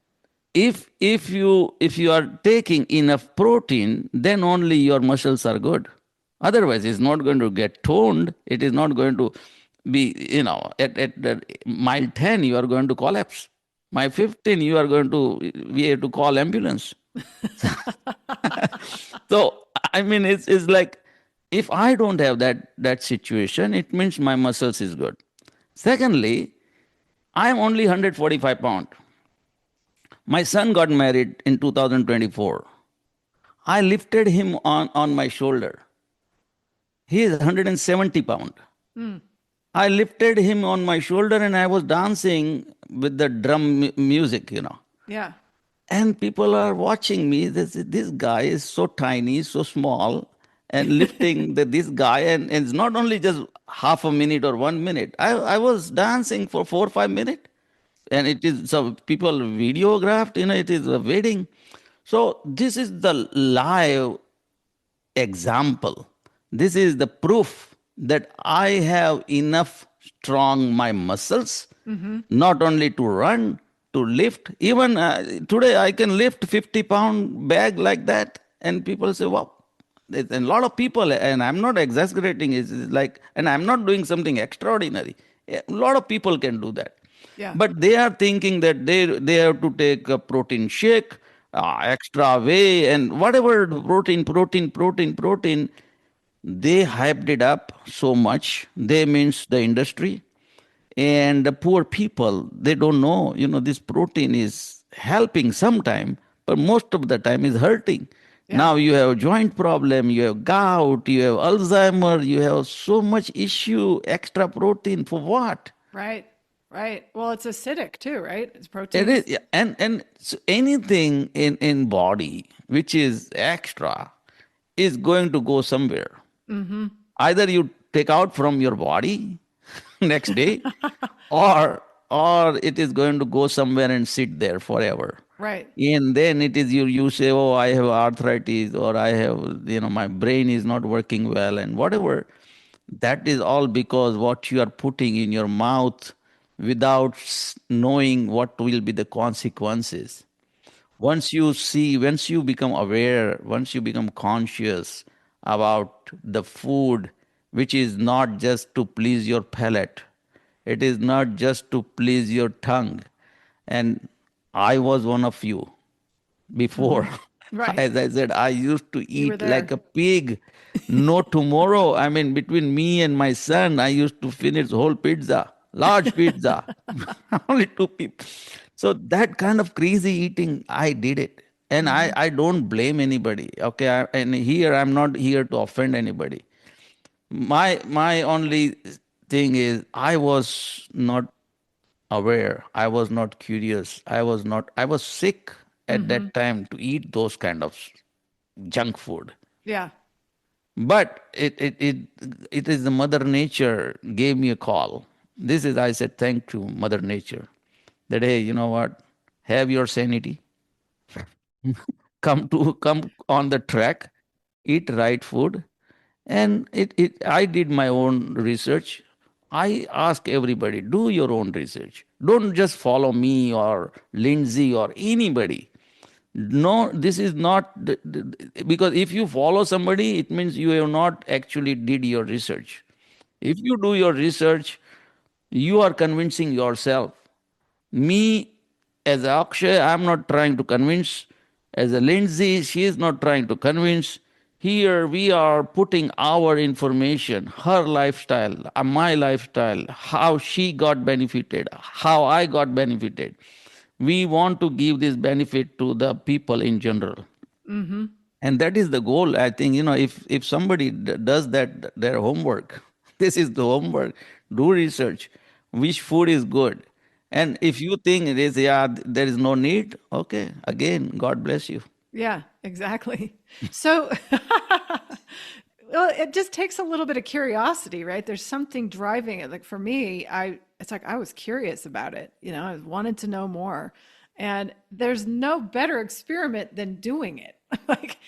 If you are taking enough protein, then only your muscles are good. Otherwise, it's not going to get toned. It is not going to be, at mile 10, you are going to collapse. Mile 15, you are going to be able to call ambulance. So, I mean, it's like, if I don't have that situation, it means my muscles is good. Secondly, I am only 145 pound. My son got married in 2024. I lifted him on my shoulder. He is 170 pound. Mm. I lifted him on my shoulder and I was dancing with the drum music. Yeah. And people are watching me. This guy is so tiny, so small, and lifting this guy. And it's not only just half a minute or 1 minute. I was dancing for 4 or 5 minutes. And it is, so people videographed, it is a wedding. So this is the live example. This is the proof that I have enough strong my muscles, Mm-hmm. not only to run, to lift. Even today, I can lift 50-pound bag like that, and people say, "Wow!" And a lot of people, and I'm not exaggerating. It's like, and I'm not doing something extraordinary. A lot of people can do that, Yeah. but they are thinking that they have to take a protein shake, extra whey, and whatever protein. They hyped it up so much. They means the industry. And the poor people, they don't know, this protein is helping sometime, but most of the time is hurting. Yeah. Now you have joint problem, you have gout, you have Alzheimer, you have so much issue, extra protein for what? Right. Right. Well, it's acidic too, right? It's protein. It is, yeah. And so anything in body which is extra is going to go somewhere. Mm-hmm. Either you take out from your body next day, or it is going to go somewhere and sit there forever. Right. And then it is you say, oh, I have arthritis, or I have, my brain is not working well, and whatever. That is all because what you are putting in your mouth without knowing what will be the consequences. Once you become aware, once you become conscious about the food, which is not just to please your palate, it is not just to please your tongue, And I was one of you before. Right. As I said, I used to You were eat like there. a pig. No tomorrow. I mean, between me and my son, I used to finish whole pizza, large pizza, only two people. So that kind of crazy eating, I did it. And I don't blame anybody. Okay. And here, I'm not here to offend anybody. My only thing is I was not aware. I was not curious. I was sick at that time to eat those kind of junk food. Yeah. But it is the Mother Nature gave me a call. This is, I said, thank you, Mother Nature. That, hey, you know what? Have your sanity. Come on the track, eat right food. And I did my own research. I ask everybody, do your own research. Don't just follow me or Lindsay or anybody. No, this is not because if you follow somebody, it means you have not actually did your research. If you do your research, you are convincing yourself. Me, as Akshay, I'm not trying to convince. As a Lindsay, she is not trying to convince. Here we are putting our information, her lifestyle, my lifestyle, how she got benefited, how I got benefited. We want to give this benefit to the people in general. And that is the goal. I think, if somebody does that, their homework, this is the homework, do research, which food is good. And if you think it is, yeah, there is no need, okay, again, God bless you. Yeah, exactly. So, well, it just takes a little bit of curiosity, right? There's something driving it. Like for me, it's like I was curious about it. I wanted to know more. And there's no better experiment than doing it, like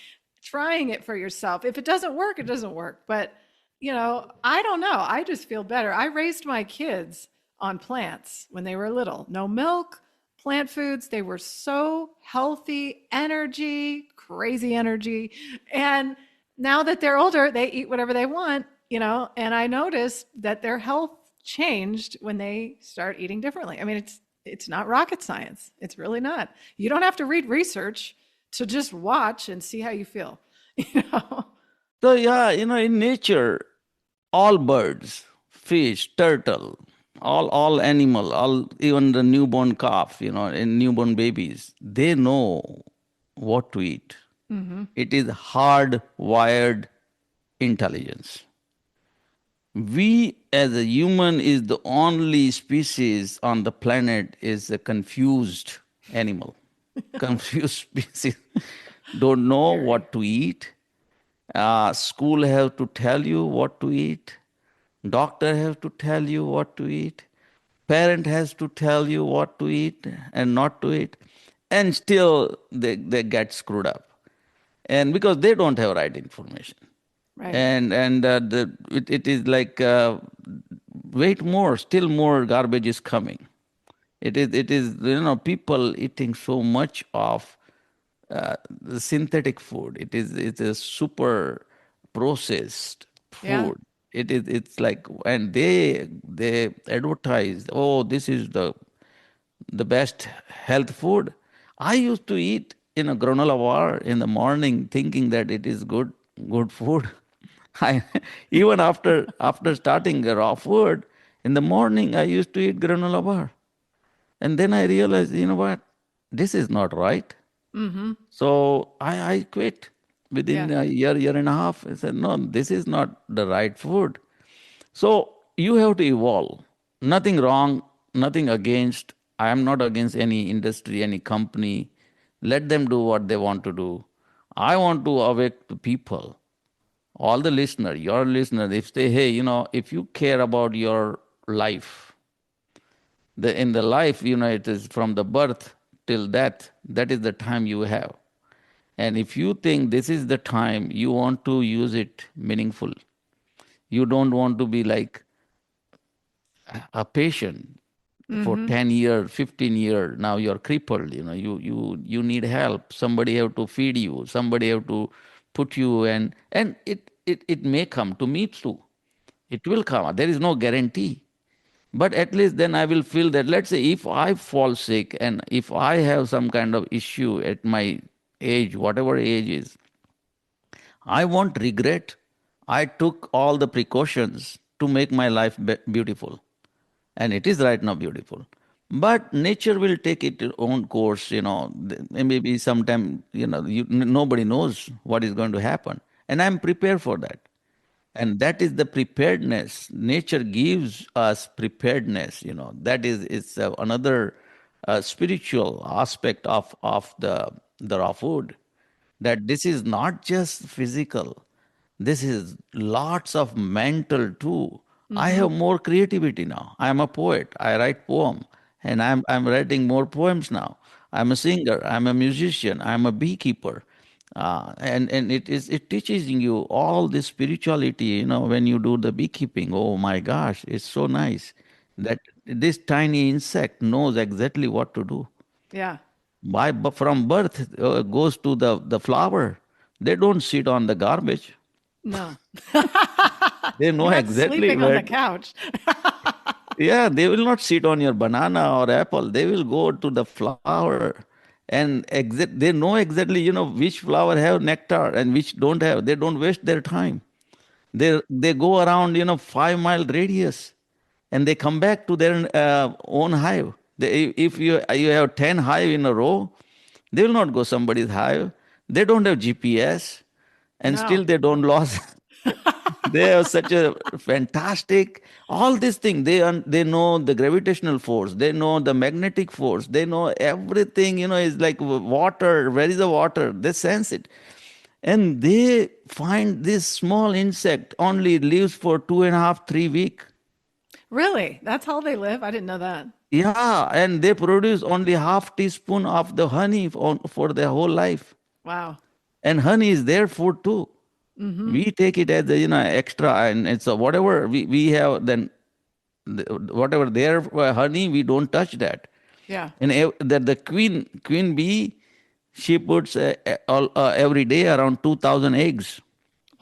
trying it for yourself. If it doesn't work, it doesn't work. But, I don't know. I just feel better. I raised my kids on plants when they were little. No milk, plant foods. They were so healthy, crazy energy. And now that they're older, they eat whatever they want, and I noticed that their health changed when they start eating differently. I mean, it's not rocket science. It's really not. You don't have to read research to just watch and see how you feel, you know? So, yeah, in nature, all birds, fish, turtle, all animal, even the newborn calf, and newborn babies, they know what to eat. It is hardwired intelligence. We as a human is the only species on the planet is a confused animal. Confused species. Don't know what to eat. School have to tell you what to eat. Doctor have to tell you what to eat. Parent has to tell you what to eat and not to eat. And still they get screwed up. And because they don't have right information. Right. And it is like wait more, still more garbage is coming. It is people eating so much of the synthetic food. It's a super processed Yeah. food. It's like, and they advertise, oh, this is the best health food. I used to eat in a granola bar in the morning, thinking that it is good food. I, even after starting raw food in the morning, I used to eat granola bar, and then I realized, you know what, this is not right. So I quit within Yeah. a year and a half. I said, no, this is not the right food. So you have to evolve. Nothing wrong, nothing against. I am not against any industry, any company. Let them do what they want to do. I want to awake the people, all the listeners, your listeners. If they, hey, if you care about your life, in the life, it is from the birth till death, that is the time you have. And if you think this is the time you want to use it meaningful, you don't want to be like a patient for 10 years, 15 years. Now you're crippled, you need help. Somebody have to feed you, somebody have to put you, and it may come to me too. It will come. There is no guarantee. But at least then I will feel that, let's say, if I fall sick and if I have some kind of issue at my age, whatever age is, I won't regret. I took all the precautions to make my life beautiful. And it is right now beautiful. But nature will take its own course, maybe sometime, nobody knows what is going to happen. And I'm prepared for that. And that is the preparedness. Nature gives us preparedness, that is it's another spiritual aspect of the raw food, that this is not just physical, this is lots of mental too. I have more creativity now. I'm a poet. I write poem, and I'm writing more poems now. I'm a singer. I'm a musician. I'm a beekeeper, and it teaches you all this spirituality. When you do the beekeeping, oh my gosh, it's so nice that this tiny insect knows exactly what to do. Yeah. From birth goes to the flower. They don't sit on the garbage. No. They know You're not exactly sleeping on where. the couch. Yeah, they will not sit on your banana or apple. They will go to the flower and they know exactly, which flower have nectar and which don't have. They don't waste their time. They go around, 5 mile radius, and they come back to their own hive. If you have 10 hive in a row, they will not go somebody's hive. They don't have GPS, and No. still they don't lose. They have such a fantastic all these things. They know the gravitational force. They know the magnetic force. They know everything. Is like water. Where is the water? They sense it, and they find this small insect only lives for 2.5, 3 weeks. Really? That's how they live? I didn't know that. Yeah, and they produce only half teaspoon of the honey for their whole life. Wow. And honey is their food too. We take it as extra, and it's whatever we have. Then whatever their honey, we don't touch that. Yeah. And the queen bee, she puts every day around 2,000 eggs.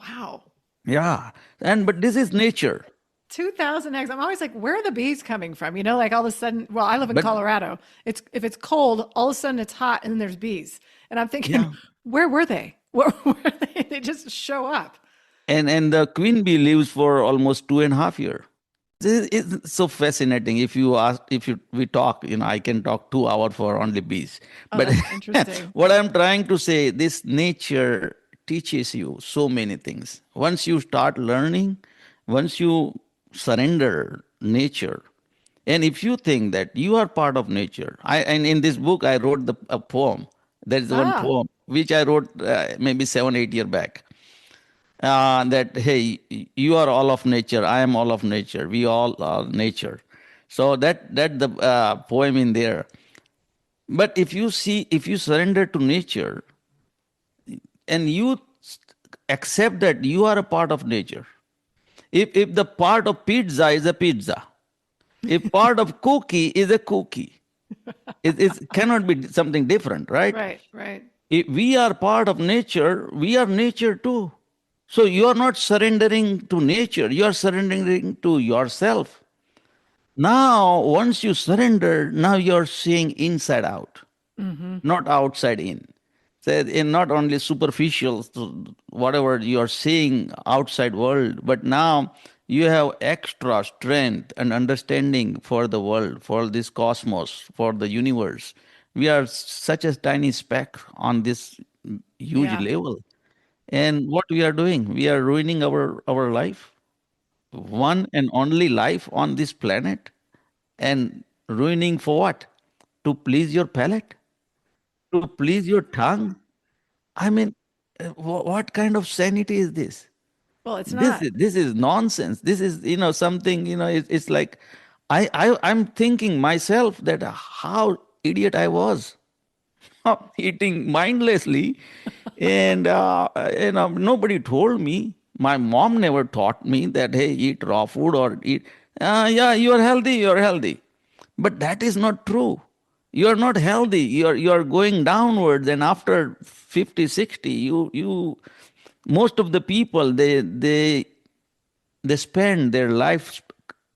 Wow. Yeah, but this is nature. 2,000 eggs. I'm always like, where are the bees coming from? Like all of a sudden, well, I live in But- Colorado. If it's cold, all of a sudden it's hot and then there's bees. And I'm thinking, Yeah. where were they? Where were they? They just show up. And the queen bee lives for almost 2.5 years. This is so fascinating. If we talk, I can talk 2 hours for only bees. Oh, But that's interesting. what I'm trying to say, this nature teaches you so many things. Once you start learning, once you surrender nature, and if you think that you are part of nature, and in this book I wrote a poem. There is one poem which I wrote maybe 7, 8 years back. That hey, you are all of nature. I am all of nature. We all are nature. So that the poem in there. But if you surrender to nature, and you accept that you are a part of nature. If the part of pizza is a pizza, if part of cookie is a cookie, it cannot be something different, right? Right. If we are part of nature, we are nature too. So you are not surrendering to nature, you are surrendering to yourself. Now, once you surrender, now you are seeing inside out, not outside in. So in not only superficial, whatever you are seeing outside world, but now you have extra strength and understanding for the world, for this cosmos, for the universe. We are such a tiny speck on this huge level. And what we are doing, we are ruining our life, one and only life on this planet, and ruining for what? To please your palate? To please your tongue? I mean, what kind of sanity is this? Well, it's not. This is nonsense. This is something it's like I'm thinking myself that how idiot I was, eating mindlessly, and nobody told me. My mom never taught me that hey, eat raw food or eat. Yeah, you are healthy. You are healthy, but that is not true. You are not healthy. You are going downwards, and after 50, 60, you most of the people they spend their life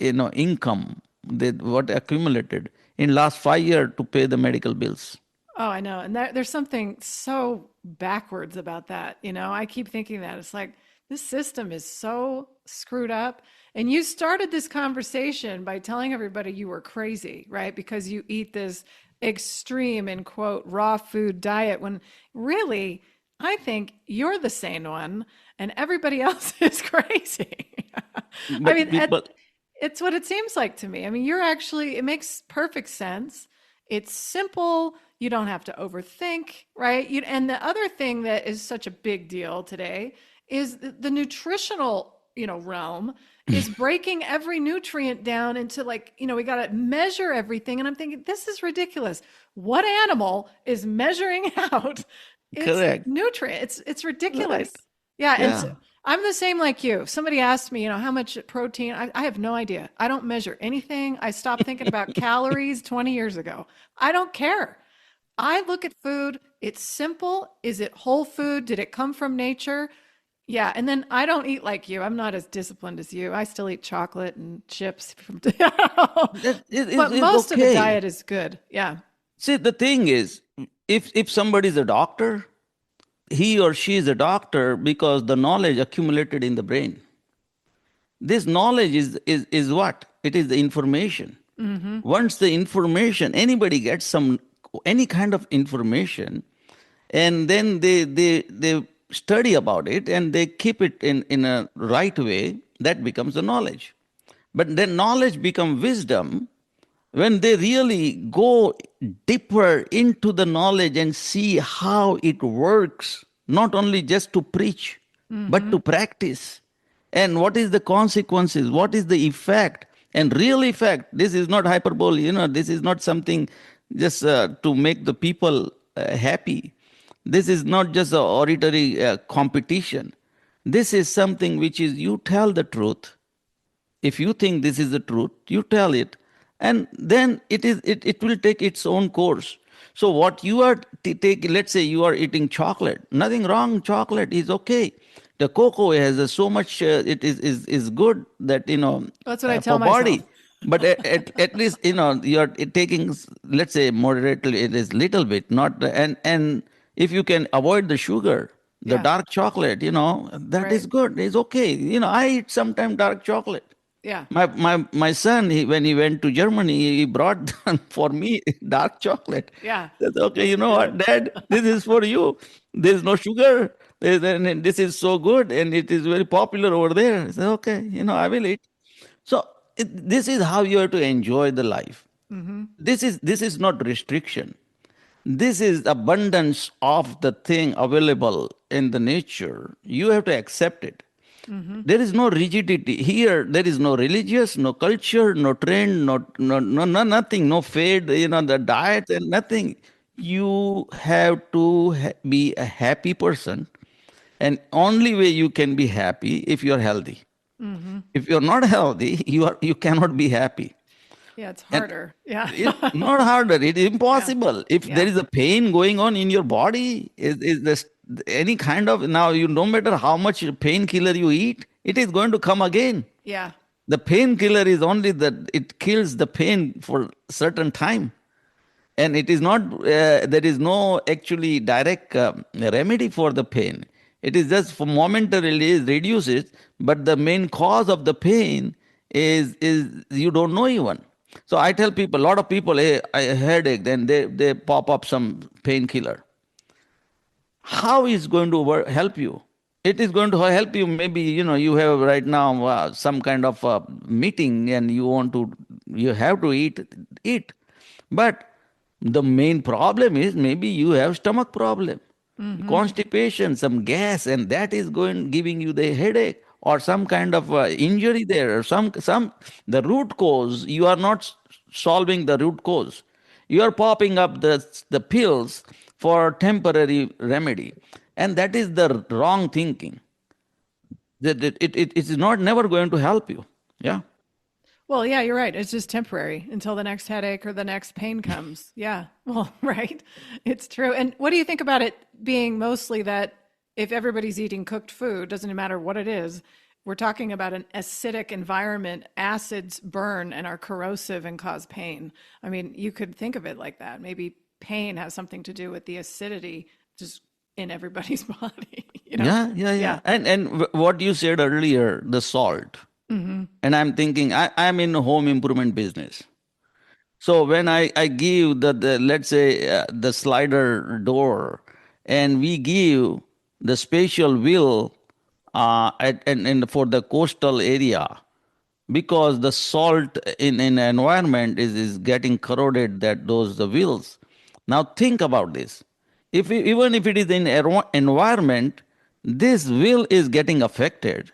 income what accumulated in last 5 years to pay the medical bills. Oh, I know. And there's something so backwards about that. I keep thinking that it's like this system is so screwed up. And you started this conversation by telling everybody you were crazy, right? Because you eat this extreme, in quote, raw food diet, when really, I think you're the sane one and everybody else is crazy. I mean, it's what it seems like to me. I mean, it makes perfect sense. It's simple. You don't have to overthink, right? And the other thing that is such a big deal today is the nutritional, realm is breaking every nutrient down into we got to measure everything. And I'm thinking, this is ridiculous. What animal is measuring out its nutrient? It's ridiculous. Right. Yeah. And so I'm the same like you. If somebody asked me, how much protein, I have no idea. I don't measure anything. I stopped thinking about calories 20 years ago. I don't care. I look at food. It's simple. Is it whole food? Did it come from nature? Yeah. And then I don't eat like you. I'm not as disciplined as you. I still eat chocolate and chips. But most of the diet is good. Yeah. See, the thing is, if somebody is a doctor, he or she is a doctor because the knowledge accumulated in the brain. This knowledge is what? It is the information. Mm-hmm. Once the information, anybody gets any kind of information, and then they study about it and they keep it in a right way, that becomes the knowledge. But then knowledge becomes wisdom when they really go deeper into the knowledge and see how it works, not only just to preach, but to practice. And what is the consequences? What is the effect? And real effect, this is not hyperbole, this is not something just to make the people happy. This is not just an oratory competition. This is something which is, you tell the truth. If you think this is the truth, you tell it. And then it will take its own course. So what you are taking, let's say you are eating chocolate. Nothing wrong, chocolate is okay. The cocoa has so much, it is good that, that's what I tell myself. Body. But at least, you are taking, let's say moderately, it is little bit, not, and if you can avoid the sugar, the dark chocolate, that is good. It's okay. I eat sometimes dark chocolate. Yeah. My son, when he went to Germany, he brought for me dark chocolate. Yeah. That's okay. You know what, Dad? This is for you. There's no sugar. And this is so good, and it is very popular over there. I said, okay, I will eat. So this is how you have to enjoy the life. Mm-hmm. This is not restriction. This is abundance of the thing available in the nature. You have to accept it. Mm-hmm. There is no rigidity here. There is no religious, no culture, no trend, no nothing, no fad. The diet and nothing. You have to be a happy person, and only way you can be happy if you are healthy. Mm-hmm. If you're not healthy, you cannot be happy. Yeah, it's harder. It's not harder. It is impossible. If there is a pain going on in your body, is this any kind of, now no matter how much painkiller you eat, it is going to come again. Yeah. The painkiller is only that it kills the pain for certain time. And it is not, there is no actually direct remedy for the pain. It is just for momentarily it reduces, but the main cause of the pain is you don't know even. So I tell people, a lot of people, hey, I have a headache, then they pop up some painkiller. How is going to help you? It is going to help you. Maybe, you have right now some kind of meeting and you have to eat. But the main problem is maybe you have stomach problem, constipation, some gas, and that is giving you the headache. Or some kind of injury there, or the root cause. You are not solving the root cause. You are popping up the pills for temporary remedy, and that is the wrong thinking. That it is never going to help you. Yeah. Well, yeah, you're right. It's just temporary until the next headache or the next pain comes. Yeah. Well, right. It's true. And what do you think about it being mostly that if everybody's eating cooked food, doesn't matter what it is, we're talking about an acidic environment. Acids burn and are corrosive and cause pain. I mean, you could think of it like that. Maybe pain has something to do with the acidity just in everybody's body. Yeah. And what you said earlier, the salt. And I'm thinking, I'm in home improvement business. So when I give the let's say the slider door, and we give the spatial wheel and for the coastal area, because the salt in the environment is getting corroded, that those the wheels. Now think about this. Even if it is in environment, this wheel is getting affected,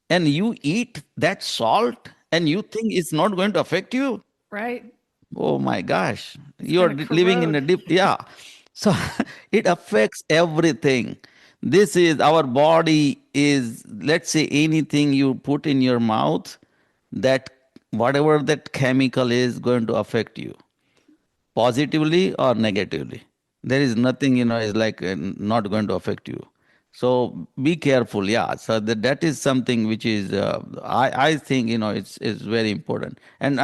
and you eat that salt and you think it's not going to affect you. Right. Oh my gosh, you're gonna living in a corrode. deep, yeah. So it affects everything. This is our body is, let's say, anything you put in your mouth, that whatever that chemical is going to affect you positively or negatively. There is nothing, is like not going to affect you. So be careful, yeah. So that is something which is, I think, it's very important. And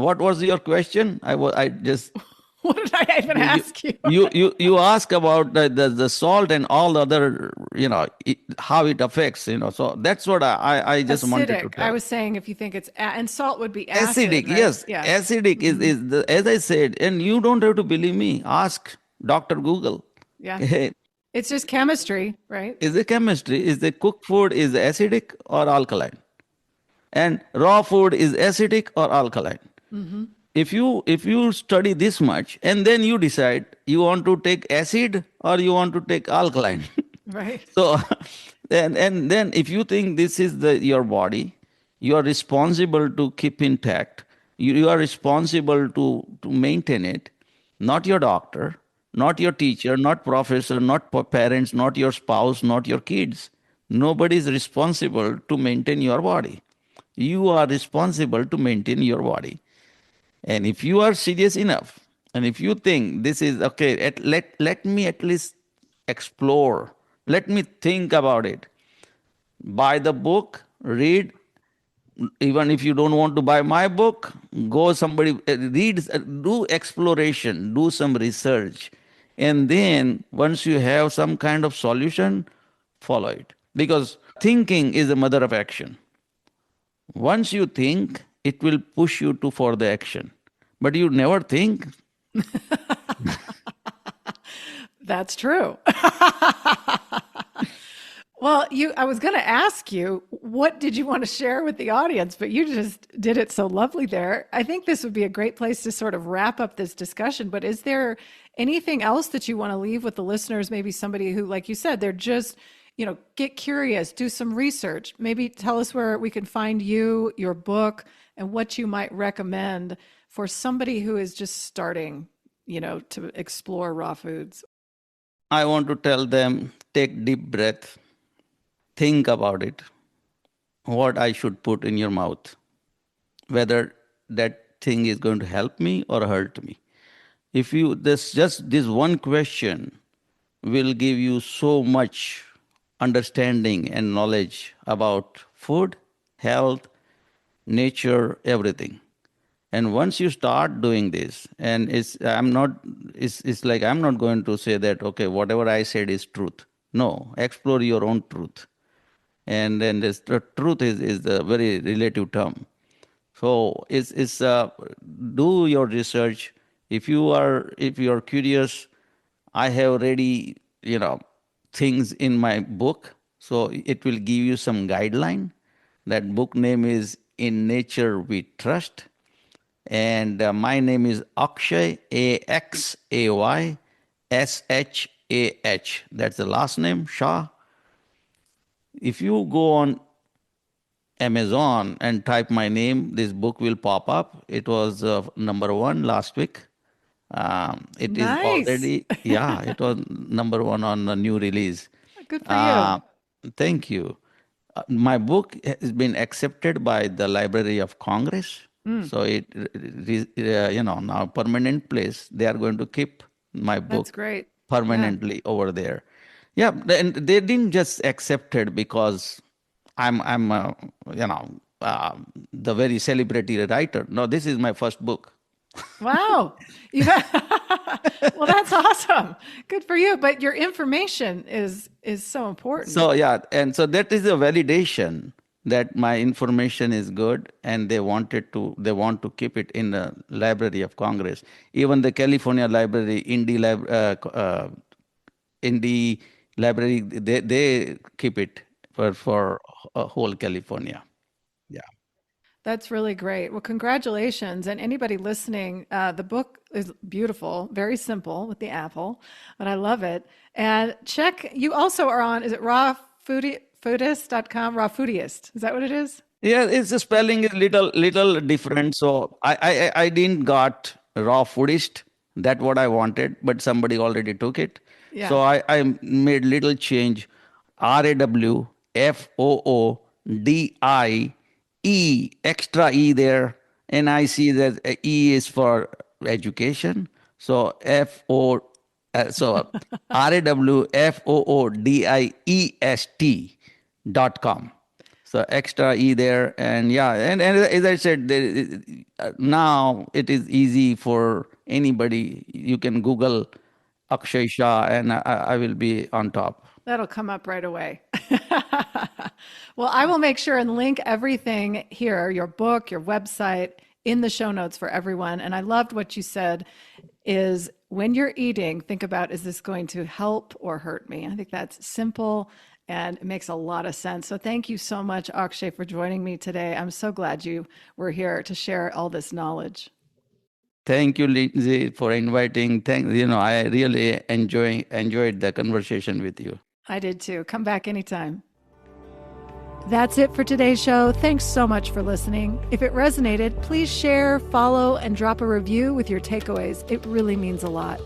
what was your question? I just What did I even you ask you? you ask about the salt and all the other, how it affects, So that's what I just wanted to Acidic. I tell. was saying if you think it's, and salt would be acid, Acidic, right? yes. Yeah. Acidic is as I said, and you don't have to believe me. Ask Dr. Google. Yeah. Hey, It's just chemistry, right? is the chemistry, is the cooked food is acidic or alkaline? And raw food is acidic or alkaline? If you study this much and then you decide you want to take acid or you want to take alkaline. Right. So, and then if you think this is your body, you are responsible to keep intact. You are responsible to maintain it, not your doctor, not your teacher, not professor, not parents, not your spouse, not your kids. Nobody is responsible to maintain your body. You are responsible to maintain your body. And if you are serious enough, and if you think this is okay, let me at least explore, let me think about it. Buy the book, read. Even if you don't want to buy my book, go somebody read, do exploration, do some research. And then once you have some kind of solution, follow it. Because thinking is the mother of action. Once you think, it will push you to for the action. But you never think. That's true. Well, I was going to ask you, what did you want to share with the audience? But you just did it so lovely there. I think this would be a great place to sort of wrap up this discussion. But is there anything else that you want to leave with the listeners? Maybe somebody who, like you said, they're just, get curious, do some research. Maybe tell us where we can find you, your book, and what you might recommend for somebody who is just starting, to explore raw foods. I want to tell them, take deep breath. Think about it, what I should put in your mouth, whether that thing is going to help me or hurt me. If you, this one question will give you so much understanding and knowledge about food, health, nature, everything. And once you start doing this, and it's like I'm not going to say that, okay, whatever I said is truth. No, explore your own truth. And then the truth is a very relative term. So do your research. If you are curious, I have already things in my book, so it will give you some guideline. That book name is In Nature We Trust, and my name is Axay, Axay Shah. That's the last name, Shah. If you go on Amazon and type my name, this book will pop up. It was number 1 last week. It is Nice. already, it was number 1 on the new release. Good for you. Thank you. My book has been accepted by the Library of Congress. So now permanent place. They are going to keep my book That's great. permanently over there. Yeah, and they didn't just accept it because I'm the very celebrity writer. No, this is my first book. Wow. Well, that's awesome. Good for you. But your information is so important. So yeah, and so that is a validation that my information is good, and they want to keep it in the Library of Congress. Even the California Library, Indy Library, they keep it for whole California. Yeah. That's really great. Well, congratulations. And anybody listening, the book is beautiful, very simple with the apple, but I love it. And you also are on, is it rawfoodiest.com? Raw Foodiest. Is that what it is? Yeah, it's the spelling is little different. So I didn't got Raw Foodist. That's what I wanted, but somebody already took it. Yeah. So I made little change. RAWFOODIE, extra E there. And I see that E is for education. So RAWFOODIEST.com. So extra E there. And yeah, and as I said, now it is easy for anybody. You can Google Axay Shah and I will be on top. That'll come up right away. Well, I will make sure and link everything here, your book, your website, in the show notes for everyone. And I loved what you said is when you're eating, think about, is this going to help or hurt me? I think that's simple and it makes a lot of sense. So thank you so much, Axay, for joining me today. I'm so glad you were here to share all this knowledge. Thank you, Lindsay, for inviting. I really enjoyed the conversation with you. I did too. Come back anytime. That's it for today's show. Thanks so much for listening. If it resonated, please share, follow, and drop a review with your takeaways. It really means a lot.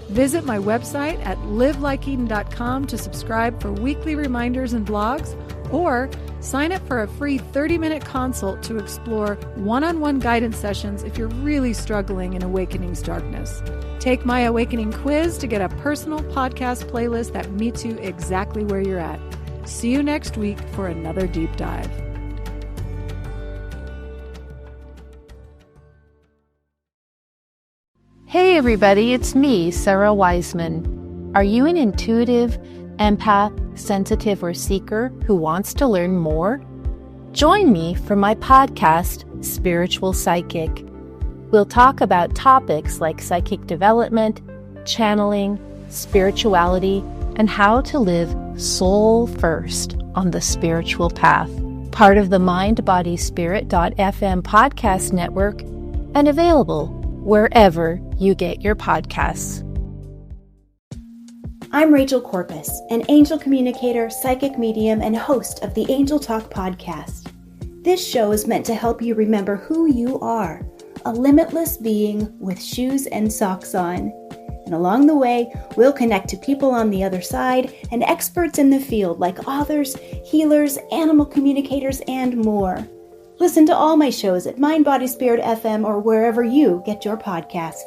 Visit my website at livelikeeden.com to subscribe for weekly reminders and blogs, or sign up for a free 30-minute consult to explore one-on-one guidance sessions if you're really struggling in Awakening's darkness. Take my Awakening quiz to get a personal podcast playlist that meets you exactly where you're at. See you next week for another deep dive. Hey everybody, it's me, Sarah Wiseman. Are you an intuitive, empath, sensitive, or seeker who wants to learn more? Join me for my podcast, Spiritual Psychic. We'll talk about topics like psychic development, channeling, spirituality, and how to live soul first on the spiritual path. Part of the mindbodyspirit.fm podcast network and available wherever you get your podcasts. I'm Rachel Corpus, an angel communicator, psychic medium, and host of the Angel Talk podcast. This show is meant to help you remember who you are, a limitless being with shoes and socks on. And along the way, we'll connect to people on the other side and experts in the field like authors, healers, animal communicators, and more. Listen to all my shows at Mind Body Spirit FM or wherever you get your podcasts.